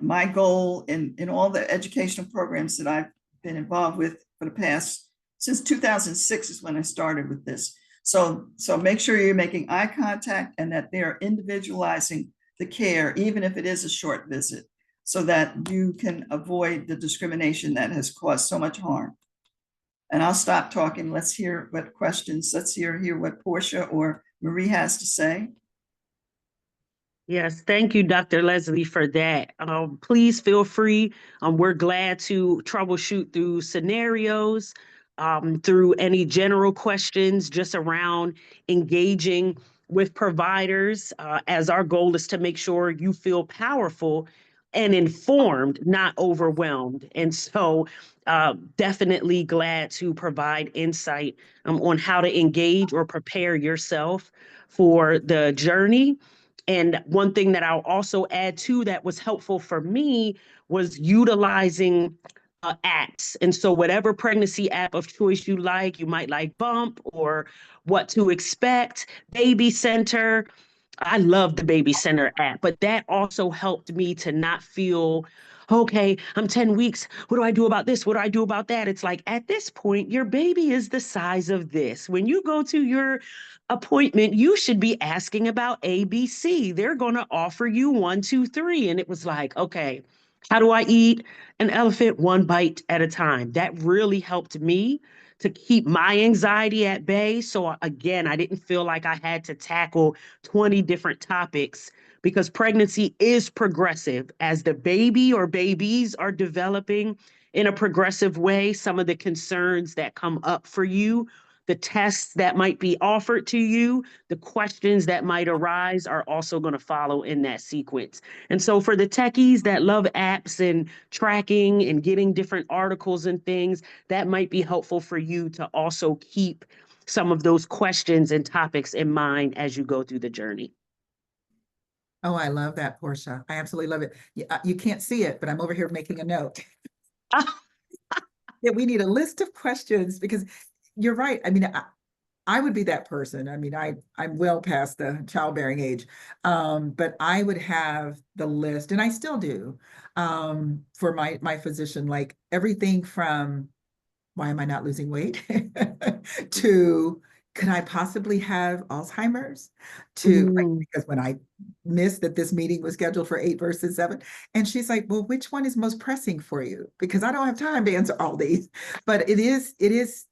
my goal in all the educational programs that I've been involved with for the past, since 2006 is when I started with this. So make sure you're making eye contact and that they're individualizing the care, even if it is a short visit, so that you can avoid the discrimination that has caused so much harm. And I'll stop talking. Let's hear what questions, let's hear what Portia or Marie has to say. Yes, thank you, Dr. Leslie, for that. Please feel free. We're glad to troubleshoot through scenarios, through any general questions just around engaging with providers, as our goal is to make sure you feel powerful and informed, not overwhelmed. And so definitely glad to provide insight on how to engage or prepare yourself for the journey. And one thing that I'll also add to that was helpful for me was utilizing apps. And so whatever pregnancy app of choice you might like Bump or What to Expect, Baby Center. I love the Baby Center app, but that also helped me to not feel, okay, I'm 10 weeks. What do I do about this? What do I do about that? It's like, at this point, your baby is the size of this. When you go to your appointment, you should be asking about ABC. They're going to offer you 1, 2, 3. And it was like, okay, how do I eat an elephant one bite at a time? That really helped me to keep my anxiety at bay. So again, I didn't feel like I had to tackle 20 different topics, because pregnancy is progressive. As the baby or babies are developing in a progressive way, some of the concerns that come up for you, the tests that might be offered to you, the questions that might arise are also going to follow in that sequence. And so for the techies that love apps and tracking and getting different articles and things, that might be helpful for you to also keep some of those questions and topics in mind as you go through the journey. Oh, I love that, Portia. I absolutely love it. You can't see it, but I'm over here making a note. Yeah, we need a list of questions, because you're right. I mean, I would be that person. I mean, I'm well past the childbearing age. But I would have the list, and I still do, for my physician, like everything from why am I not losing weight to could I possibly have Alzheimer's, to like, Mm, because when I missed that this meeting was scheduled for 8 versus 7, and she's like, well, which one is most pressing for you? Because I don't have time to answer all these. But it is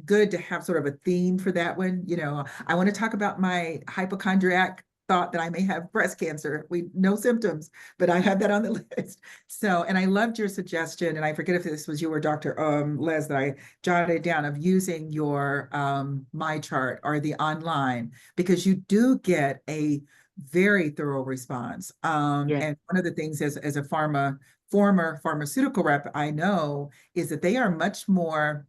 good to have sort of a theme for that one. You know, I want to talk about my hypochondriac thought that I may have breast cancer. We no symptoms, but I have that on the list. So, and I loved your suggestion, and I forget if this was you or Dr. Les that I jotted down, of using your my chart or the online, because you do get a very thorough response. yeah, And one of the things as a former pharmaceutical rep, I know is that they are much more,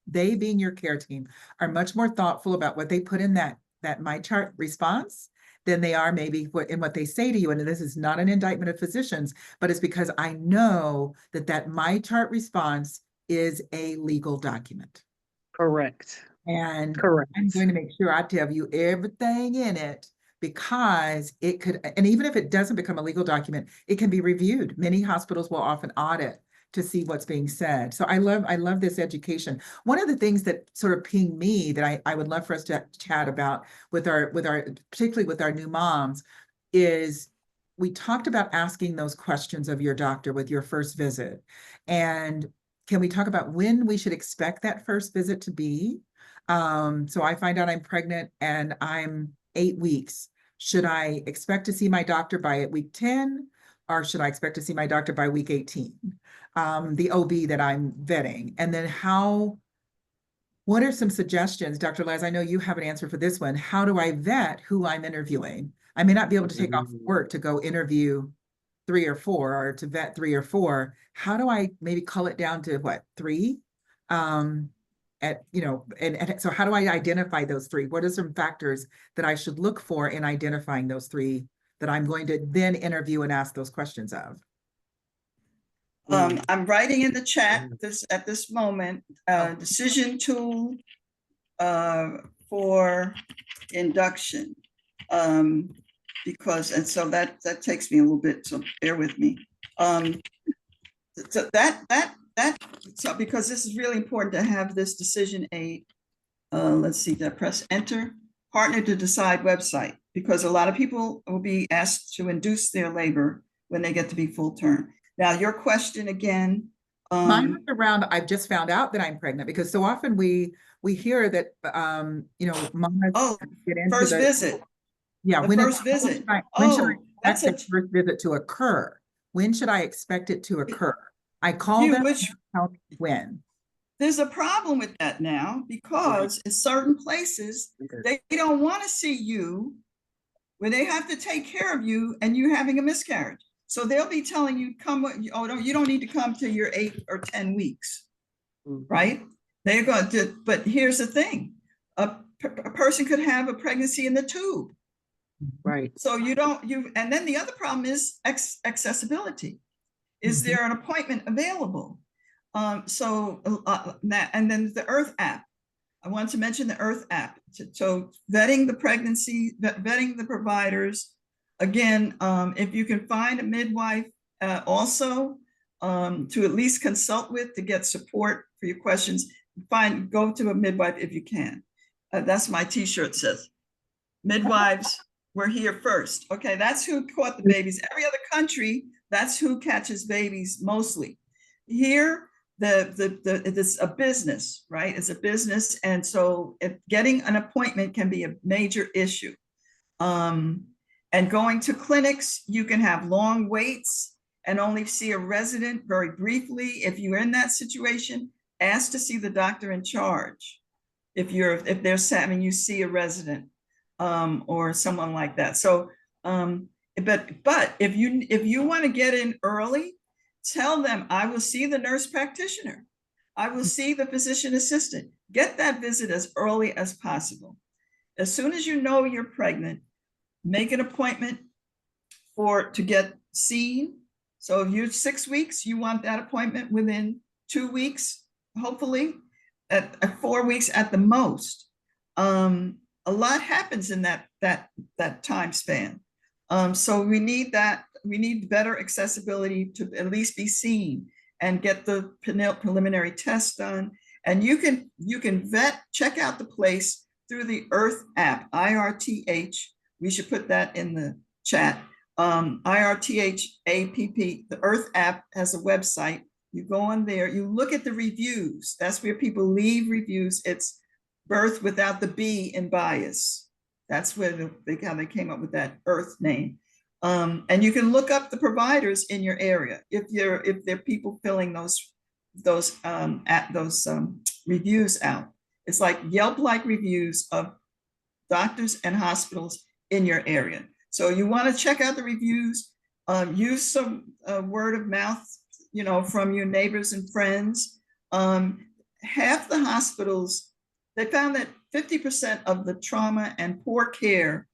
they being your care team, are much more thoughtful about what they put in that my chart response than they are maybe what they say to you. And this is not an indictment of physicians, but it's because I know that my chart response is a legal document. correct. And I'm Correct. going to make sure I tell you everything in it, because it could, and even if it doesn't become a legal document, it can be reviewed. Many hospitals will often audit to see what's being said. So I love this education. One of the things that sort of pinged me that I would love for us to chat about particularly with our new moms, is we talked about asking those questions of your doctor with your first visit. And can we talk about when we should expect that first visit to be? So I find out I'm pregnant and I'm 8 weeks. Should I expect to see my doctor by week 10, or should I expect to see my doctor by week 18? The OB that I'm vetting. And then what are some suggestions, Dr. Les? I know you have an answer for this one. How do I vet who I'm interviewing? I may not be able to take off work to go interview 3 or 4, or to vet 3 or 4. How do I maybe cull it down to what, 3? And so how do I identify those 3? What are some factors that I should look for in identifying those 3 that I'm going to then interview and ask those questions of? I'm writing in the chat at this moment, decision tool for induction. Because, and so that takes me a little bit, so bear with me. So so because this is really important to have this decision aid. Let's see, that press enter, partner to decide website, because a lot of people will be asked to induce their labor when they get to be full term. Now, your question again. Mine was around, I've just found out that I'm pregnant, because so often we hear that mamas Oh, get into first visit. Yeah, The first visit. when should I Oh, that's expect the first visit to occur? When should I expect it to occur? I call them, which tell me when. there's a problem with that now, because in certain places, they don't want to see you when they have to take care of you and you having a miscarriage. So they'll be telling you, come, oh, no, you don't need to come till you're 8 or 10 weeks, right? They're going to, but here's the thing. A person could have a pregnancy in the tube. Right. So and then the other problem is accessibility. Is there an appointment available? And then the Earth app. I want to mention the Earth app. So vetting the pregnancy, vetting the providers. Again, if you can find a midwife also to at least consult with to get support for your questions, go to a midwife if you can. That's my t-shirt says. Midwives, we're here first. Okay, that's who caught the babies. Every other country, that's who catches babies mostly. Here, it's a business, right? It's a business. And so getting an appointment can be a major issue. And going to clinics, you can have long waits and only see a resident very briefly. If you're in that situation, ask to see the doctor in charge. If they're having you see a resident or someone like that. So, but if you want to get in early, tell them, I will see the nurse practitioner. I will see the physician assistant. Get that visit as early as possible. As soon as you know you're pregnant, make an appointment to get seen. So if you're 6 weeks, you want that appointment within 2 weeks, hopefully at 4 weeks at the most. a lot happens in that time span. So we need better accessibility to at least be seen and get the preliminary tests done. And you can check out the place through the Earth app, IRTH. We should put that in the chat. IRTH APP, the Earth app has a website. You go on there, you look at the reviews. That's where people leave reviews. It's birth without the B in bias. That's where how they came up with that Earth name. And you can look up the providers in your area if there are people filling those reviews out. It's like Yelp-like reviews of doctors and hospitals in your area. So you want to check out the reviews, use some word of mouth, from your neighbors and friends. Half the hospitals, they found that 50% of the trauma and poor care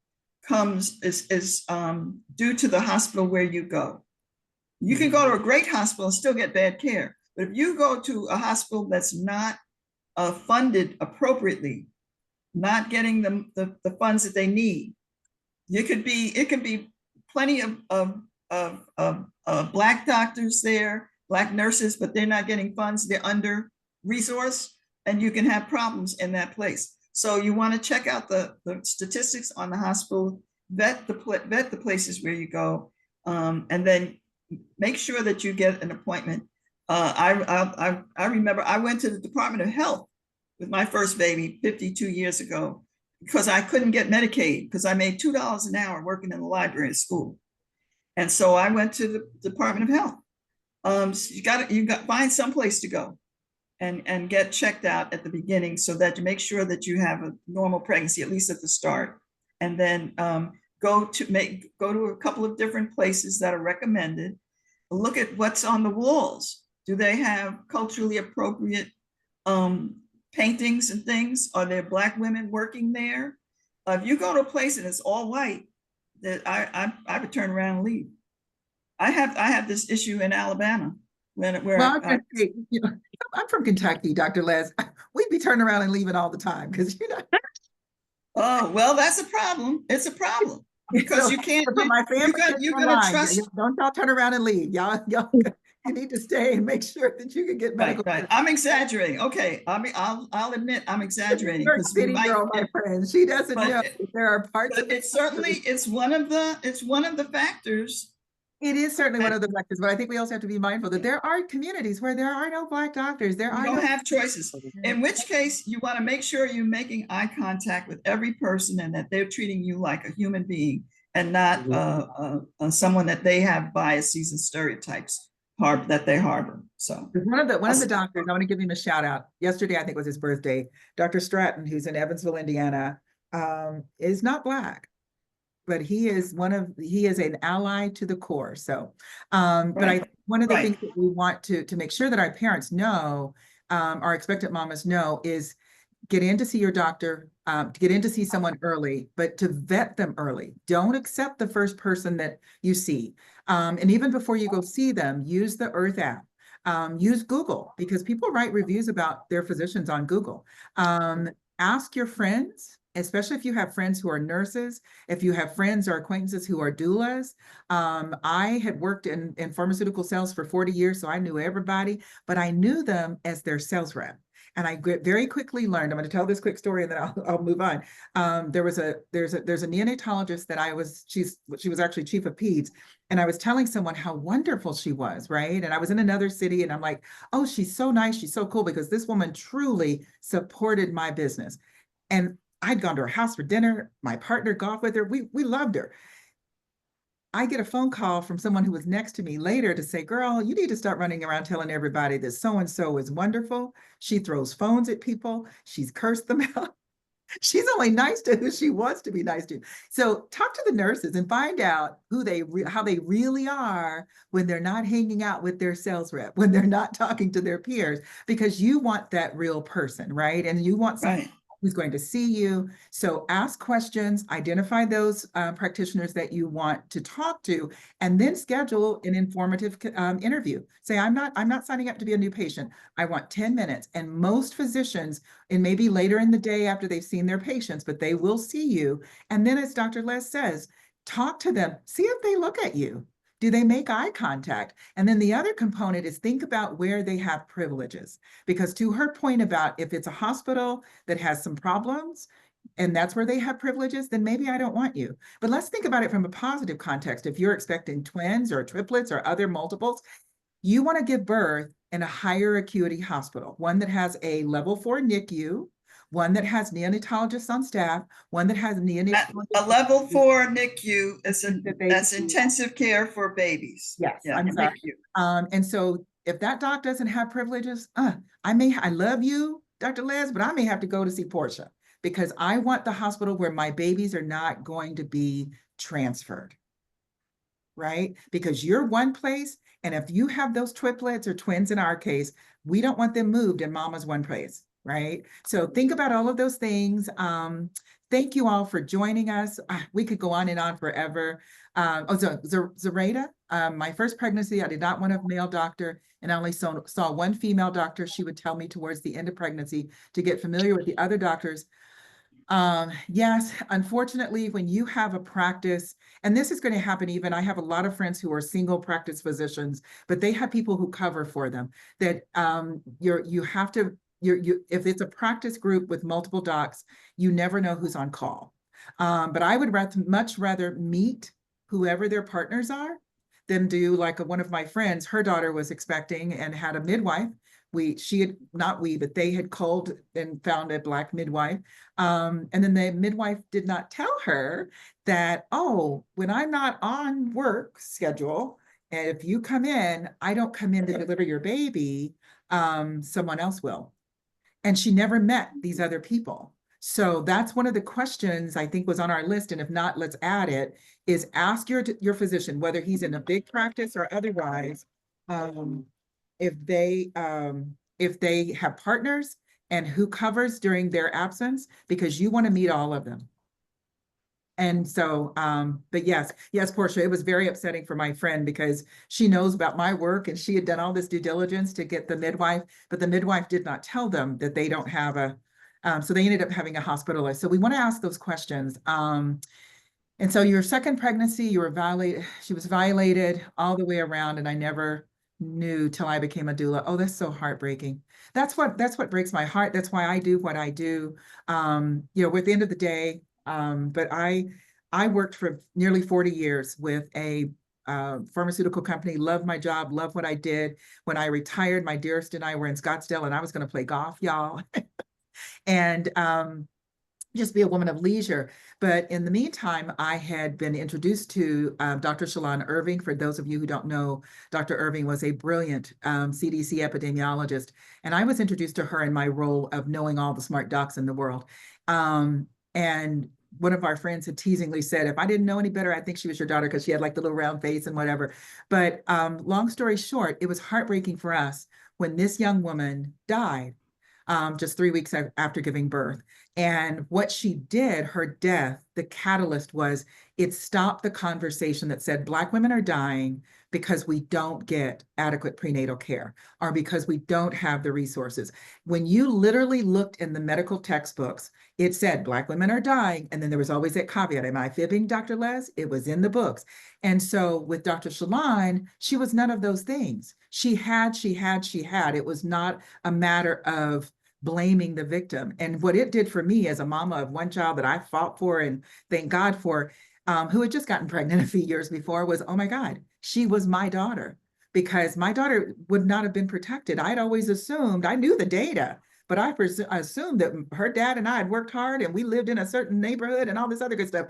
is due to the hospital where you go. You can go to a great hospital and still get bad care. But if you go to a hospital that's not funded appropriately, not getting them the funds that they need, it could be plenty of Black doctors there, Black nurses, but they're not getting funds. They're under resourced, and you can have problems in that place. So you want to check out the statistics on the hospital, vet the places where you go, and then make sure that you get an appointment. I remember I went to the Department of Health with my first baby 52 years ago because I couldn't get Medicaid because I made $2 an hour working in the library at school. And so I went to the Department of Health. So you got find some place to go and get checked out at the beginning so that you make sure that you have a normal pregnancy, at least at the start. And then go to a couple of different places that are recommended. Look at what's on the walls. Do they have culturally appropriate paintings and things? Are there Black women working there? If you go to a place and it's all white, that I would turn around and leave. I have this issue in Alabama I'm from Kentucky, Dr. Les. We'd be turning around and leaving all the time because Oh, well, that's a problem. It's a problem because you can't. You're gonna trust. Don't y'all turn around and leave. Y'all you need to stay and make sure that you can get medical. Right. I'm exaggerating. Okay, I'll admit I'm exaggerating because City girl, my friend, she doesn't know there are parts. But it's one of the factors. It is certainly one of the factors, but I think we also have to be mindful that there are communities where there are no Black doctors. You don't have choices. In which case, you want to make sure you're making eye contact with every person and that they're treating you like a human being and not someone that they have biases and stereotypes that they harbor. So one of the doctors, I want to give him a shout out. Yesterday, I think was his birthday. Dr. Stratton, who's in Evansville, Indiana, is not Black. But he is an ally to the core. So, but one of the things that we want to make sure that our parents know, our expectant mamas know, is get in to see your doctor, to get in to see someone early, but to vet them early. Don't accept the first person that you see. And even before you go see them, use the Earth app. Use Google because people write reviews about their physicians on Google. Ask your friends, especially if you have friends who are nurses, if you have friends or acquaintances who are doulas. I had worked in pharmaceutical sales for 40 years, so I knew everybody, but I knew them as their sales rep. And I very quickly learned, I'm going to tell this quick story and then I'll move on. There's a neonatologist that she was actually chief of peds. And I was telling someone how wonderful she was, right? And I was in another city and I'm like, oh, she's so nice. She's so cool because this woman truly supported my business. And I'd gone to her house for dinner. My partner golfed with her. We loved her. I get a phone call from someone who was next to me later to say, girl, you need to start running around telling everybody that so-and-so is wonderful. She throws phones at people. She's cursed them out. She's only nice to who she wants to be nice to. So talk to the nurses and find out how they really are when they're not hanging out with their sales rep, when they're not talking to their peers, because you want that real person, right? And you want someone who's going to see you. So ask questions, identify those practitioners that you want to talk to, and then schedule an informative interview. Say, I'm not signing up to be a new patient. I want 10 minutes. And most physicians, and maybe later in the day after they've seen their patients, but they will see you. And then as Dr. Les says, talk to them, see if they look at you. Do they make eye contact? And then the other component is think about where they have privileges. Because to her point about if it's a hospital that has some problems and that's where they have privileges, then maybe I don't want you. But let's think about it from a positive context. If you're expecting twins or triplets or other multiples, you want to give birth in a higher acuity hospital, one that has a level 4 NICU, one that has neonatologists on staff, one that has neonatologists. A level 4 NICU that that's intensive care for babies. Yes, Yeah, I'm sorry. NICU. And so if that doc doesn't have privileges, I love you, Dr. Les, but I may have to go to see Portia because I want the hospital where my babies are not going to be transferred, right? Because you're one place, and if you have those triplets or twins in our case, we don't want them moved in mama's one place, right? So think about all of those things. Thank you all for joining us. We could go on and on forever. Zoraida, my first pregnancy, I did not want a male doctor, and I only saw one female doctor. She would tell me towards the end of pregnancy to get familiar with the other doctors. Yes, unfortunately, when you have a practice, and this is going to happen even, I have a lot of friends who are single practice physicians, but they have people who cover for them that if it's a practice group with multiple docs, you never know who's on call. But I would much rather meet whoever their partners are than do like one of my friends, her daughter was expecting and had a midwife. They had called and found a Black midwife. And then the midwife did not tell her that, oh, when I'm not on work schedule, and if you come in, I don't come in to deliver your baby, someone else will. And she never met these other people. So that's one of the questions I think was on our list. And if not, let's add it, is ask your physician, whether he's in a big practice or otherwise, if they have partners and who covers during their absence, because you want to meet all of them. And so, but yes, Portia, it was very upsetting for my friend because she knows about my work and she had done all this due diligence to get the midwife, but the midwife did not tell them that they don't have so they ended up having a hospitalist. So we want to ask those questions. And so your second pregnancy, she was violated all the way around, and I never knew till I became a doula. Oh, that's so heartbreaking. That's what breaks my heart. That's why I do what I do. At the end of the day, but I worked for nearly 40 years with a pharmaceutical company, loved my job, loved what I did. When I retired, my dearest and I were in Scottsdale and I was going to play golf, y'all. And just be a woman of leisure. But in the meantime, I had been introduced to Dr. Shalon Irving. For those of you who don't know, Dr. Irving was a brilliant CDC epidemiologist. And I was introduced to her in my role of knowing all the smart docs in the world. And one of our friends had teasingly said, if I didn't know any better, I think she was your daughter because she had like the little round face and whatever. But long story short, it was heartbreaking for us when this young woman died just 3 weeks after giving birth. And what she did, her death, the catalyst was it stopped the conversation that said Black women are dying because we don't get adequate prenatal care or because we don't have the resources. When you literally looked in the medical textbooks, it said Black women are dying. And then there was always that caveat, am I fibbing, Dr. Les? It was in the books. And so with Dr. Shalon, she was none of those things. She had. It was not a matter of blaming the victim. And what it did for me as a mama of one child that I fought for and thank God for, who had just gotten pregnant a few years before, was, oh my God, she was my daughter, because my daughter would not have been protected. I'd always assumed, I knew the data, but I assumed that her dad and I had worked hard and we lived in a certain neighborhood and all this other good stuff.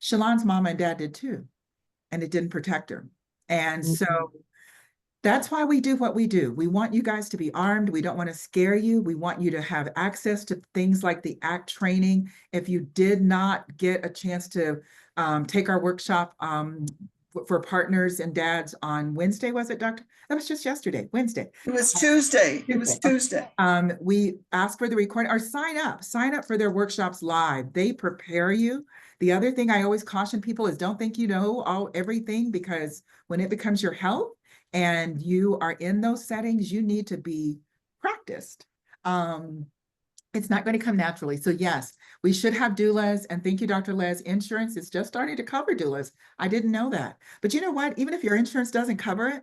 Shalon's mama and dad did too, and it didn't protect her. And so that's why we do what we do. We want you guys to be armed. We don't want to scare you. We want you to have access to things like the ACT training. If you did not get a chance to take our workshop, for partners and dads on Wednesday, was it, Doctor? That was just yesterday, Wednesday. It was Tuesday. It was Tuesday. We asked for the recording or sign up for their workshops live. They prepare you. The other thing I always caution people is don't think you know everything, because when it becomes your health and you are in those settings, you need to be practiced. It's not going to come naturally. So yes, we should have doulas. And thank you, Dr. Les. Insurance is just starting to cover doulas. I didn't know that. But you know what? Even if your insurance doesn't cover it,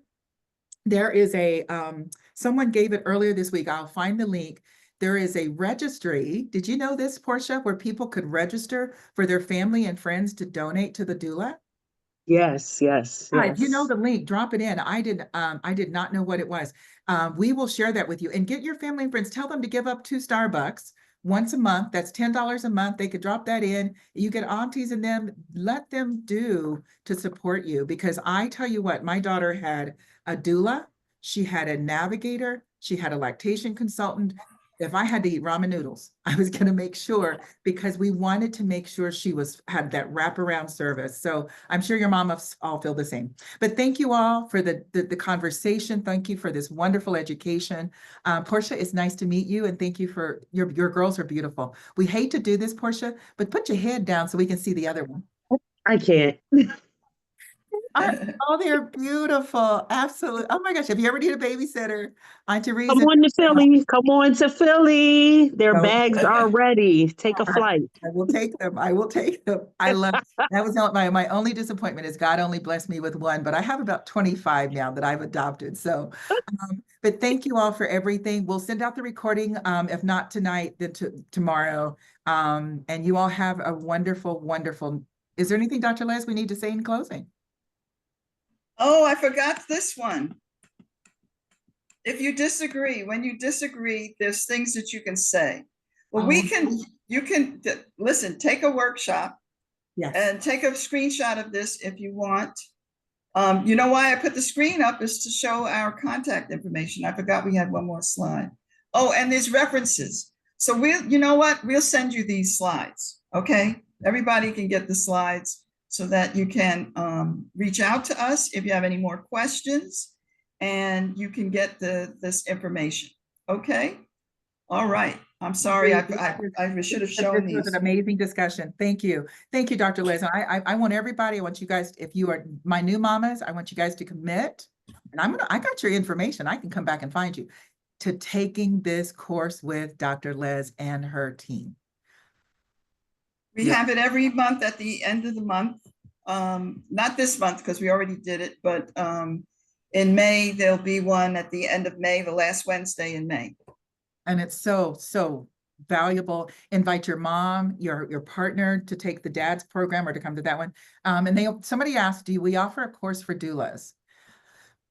there is a, someone gave it earlier this week. I'll find the link. There is a registry. Did you know this, Portia, where people could register for their family and friends to donate to the doula? Yes, yes, If you know yes. the link, drop it in. I did not know what it was. We will share that with you, and get your family and friends. Tell them to give up to Starbucks once a month. That's $10 a month. They could drop that in. You get aunties and them, let them do to support you. Because I tell you what, my daughter had a doula, she had a navigator, she had a lactation consultant. If I had to eat ramen noodles, I was going to make sure, because we wanted to make sure she had that wraparound service. So I'm sure your mamas all feel the same. But thank you all for the conversation. Thank you for this wonderful education. Portia, it's nice to meet you, and thank you for your girls are beautiful. We hate to do this, Portia, but put your head down so we can see the other one. I can't. Oh, they're beautiful. Absolutely. Oh my gosh. If you ever need a babysitter, Auntie Come Reason. on to Philly. Come on to Philly. Their No. bags are ready. Take a flight. I will take them. I will take them. I love that. Was not my only disappointment is God only blessed me with one, but I have about 25 now that I've adopted. So, but thank you all for everything. We'll send out the recording. If not tonight, then tomorrow. And you all have a wonderful, wonderful. Is there anything, Dr. Les, we need to say in closing? Oh, I forgot this one. If you disagree, when you disagree, there's things that you can say. Well, you can listen, take a workshop. Yes. And take a screenshot of this if you want. You know why I put the screen up is to show our contact information. I forgot we had one more slide. Oh, and there's references. So you know what? We'll send you these slides. Okay. Everybody can get the slides so that you can reach out to us if you have any more questions, and you can get this information. Okay. All right. I'm sorry. I should have shown these. This was an amazing discussion. Thank you. Thank you, Dr. Liz. I want everybody, I want you guys, if you are my new mamas, I want you guys to commit, and I got your information. I can come back and find you, to taking this course with Dr. Liz and her team. We have it every month at the end of the month. Not this month because we already did it, but in May, there'll be one at the end of May, the last Wednesday in May. And it's so valuable. Invite your mom, your partner to take the dad's program or to come to that one. And somebody asked, do we offer a course for doulas?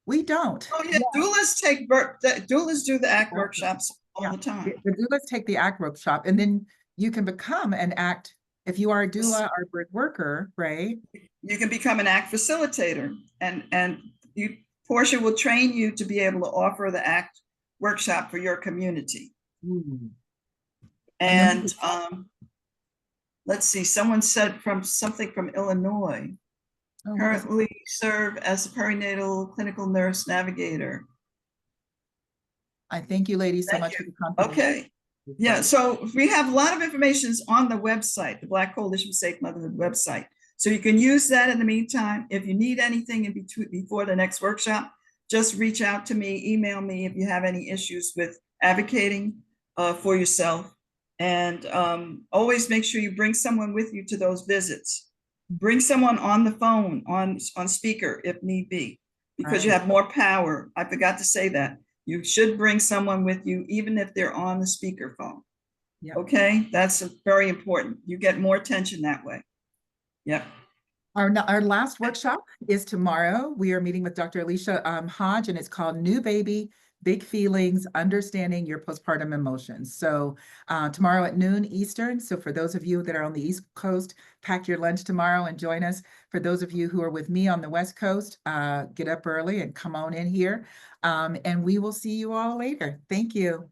We don't. Oh yeah, doulas do the ACT workshops all the time. The doulas take the ACT workshop, and then you can become an ACT. If you are a doula or a birth worker, right? You can become an ACT facilitator, and Portia will train you to be able to offer the ACT workshop for your community. And let's see, someone said something from Illinois. Currently serve as a perinatal clinical nurse navigator. I thank you ladies so much for the compliment. Okay. Yeah, so we have a lot of information on the website, the Black Coalition for Safe Motherhood website. So you can use that in the meantime. If you need anything in between before the next workshop, just reach out to me, email me if you have any issues with advocating for yourself. And always make sure you bring someone with you to those visits. Bring someone on the phone, on speaker if need be, because you have more power. I forgot to say that. You should bring someone with you, even if they're on the speaker phone. Yep. Okay, that's very important. You get more attention that way. Yep. Our last workshop is tomorrow. We are meeting with Dr. Alicia Hodge, and it's called New Baby, Big Feelings, Understanding Your Postpartum Emotions. So tomorrow at noon Eastern. So for those of you that are on the East Coast, pack your lunch tomorrow and join us. For those of you who are with me on the West Coast, get up early and come on in here. And we will see you all later. Thank you.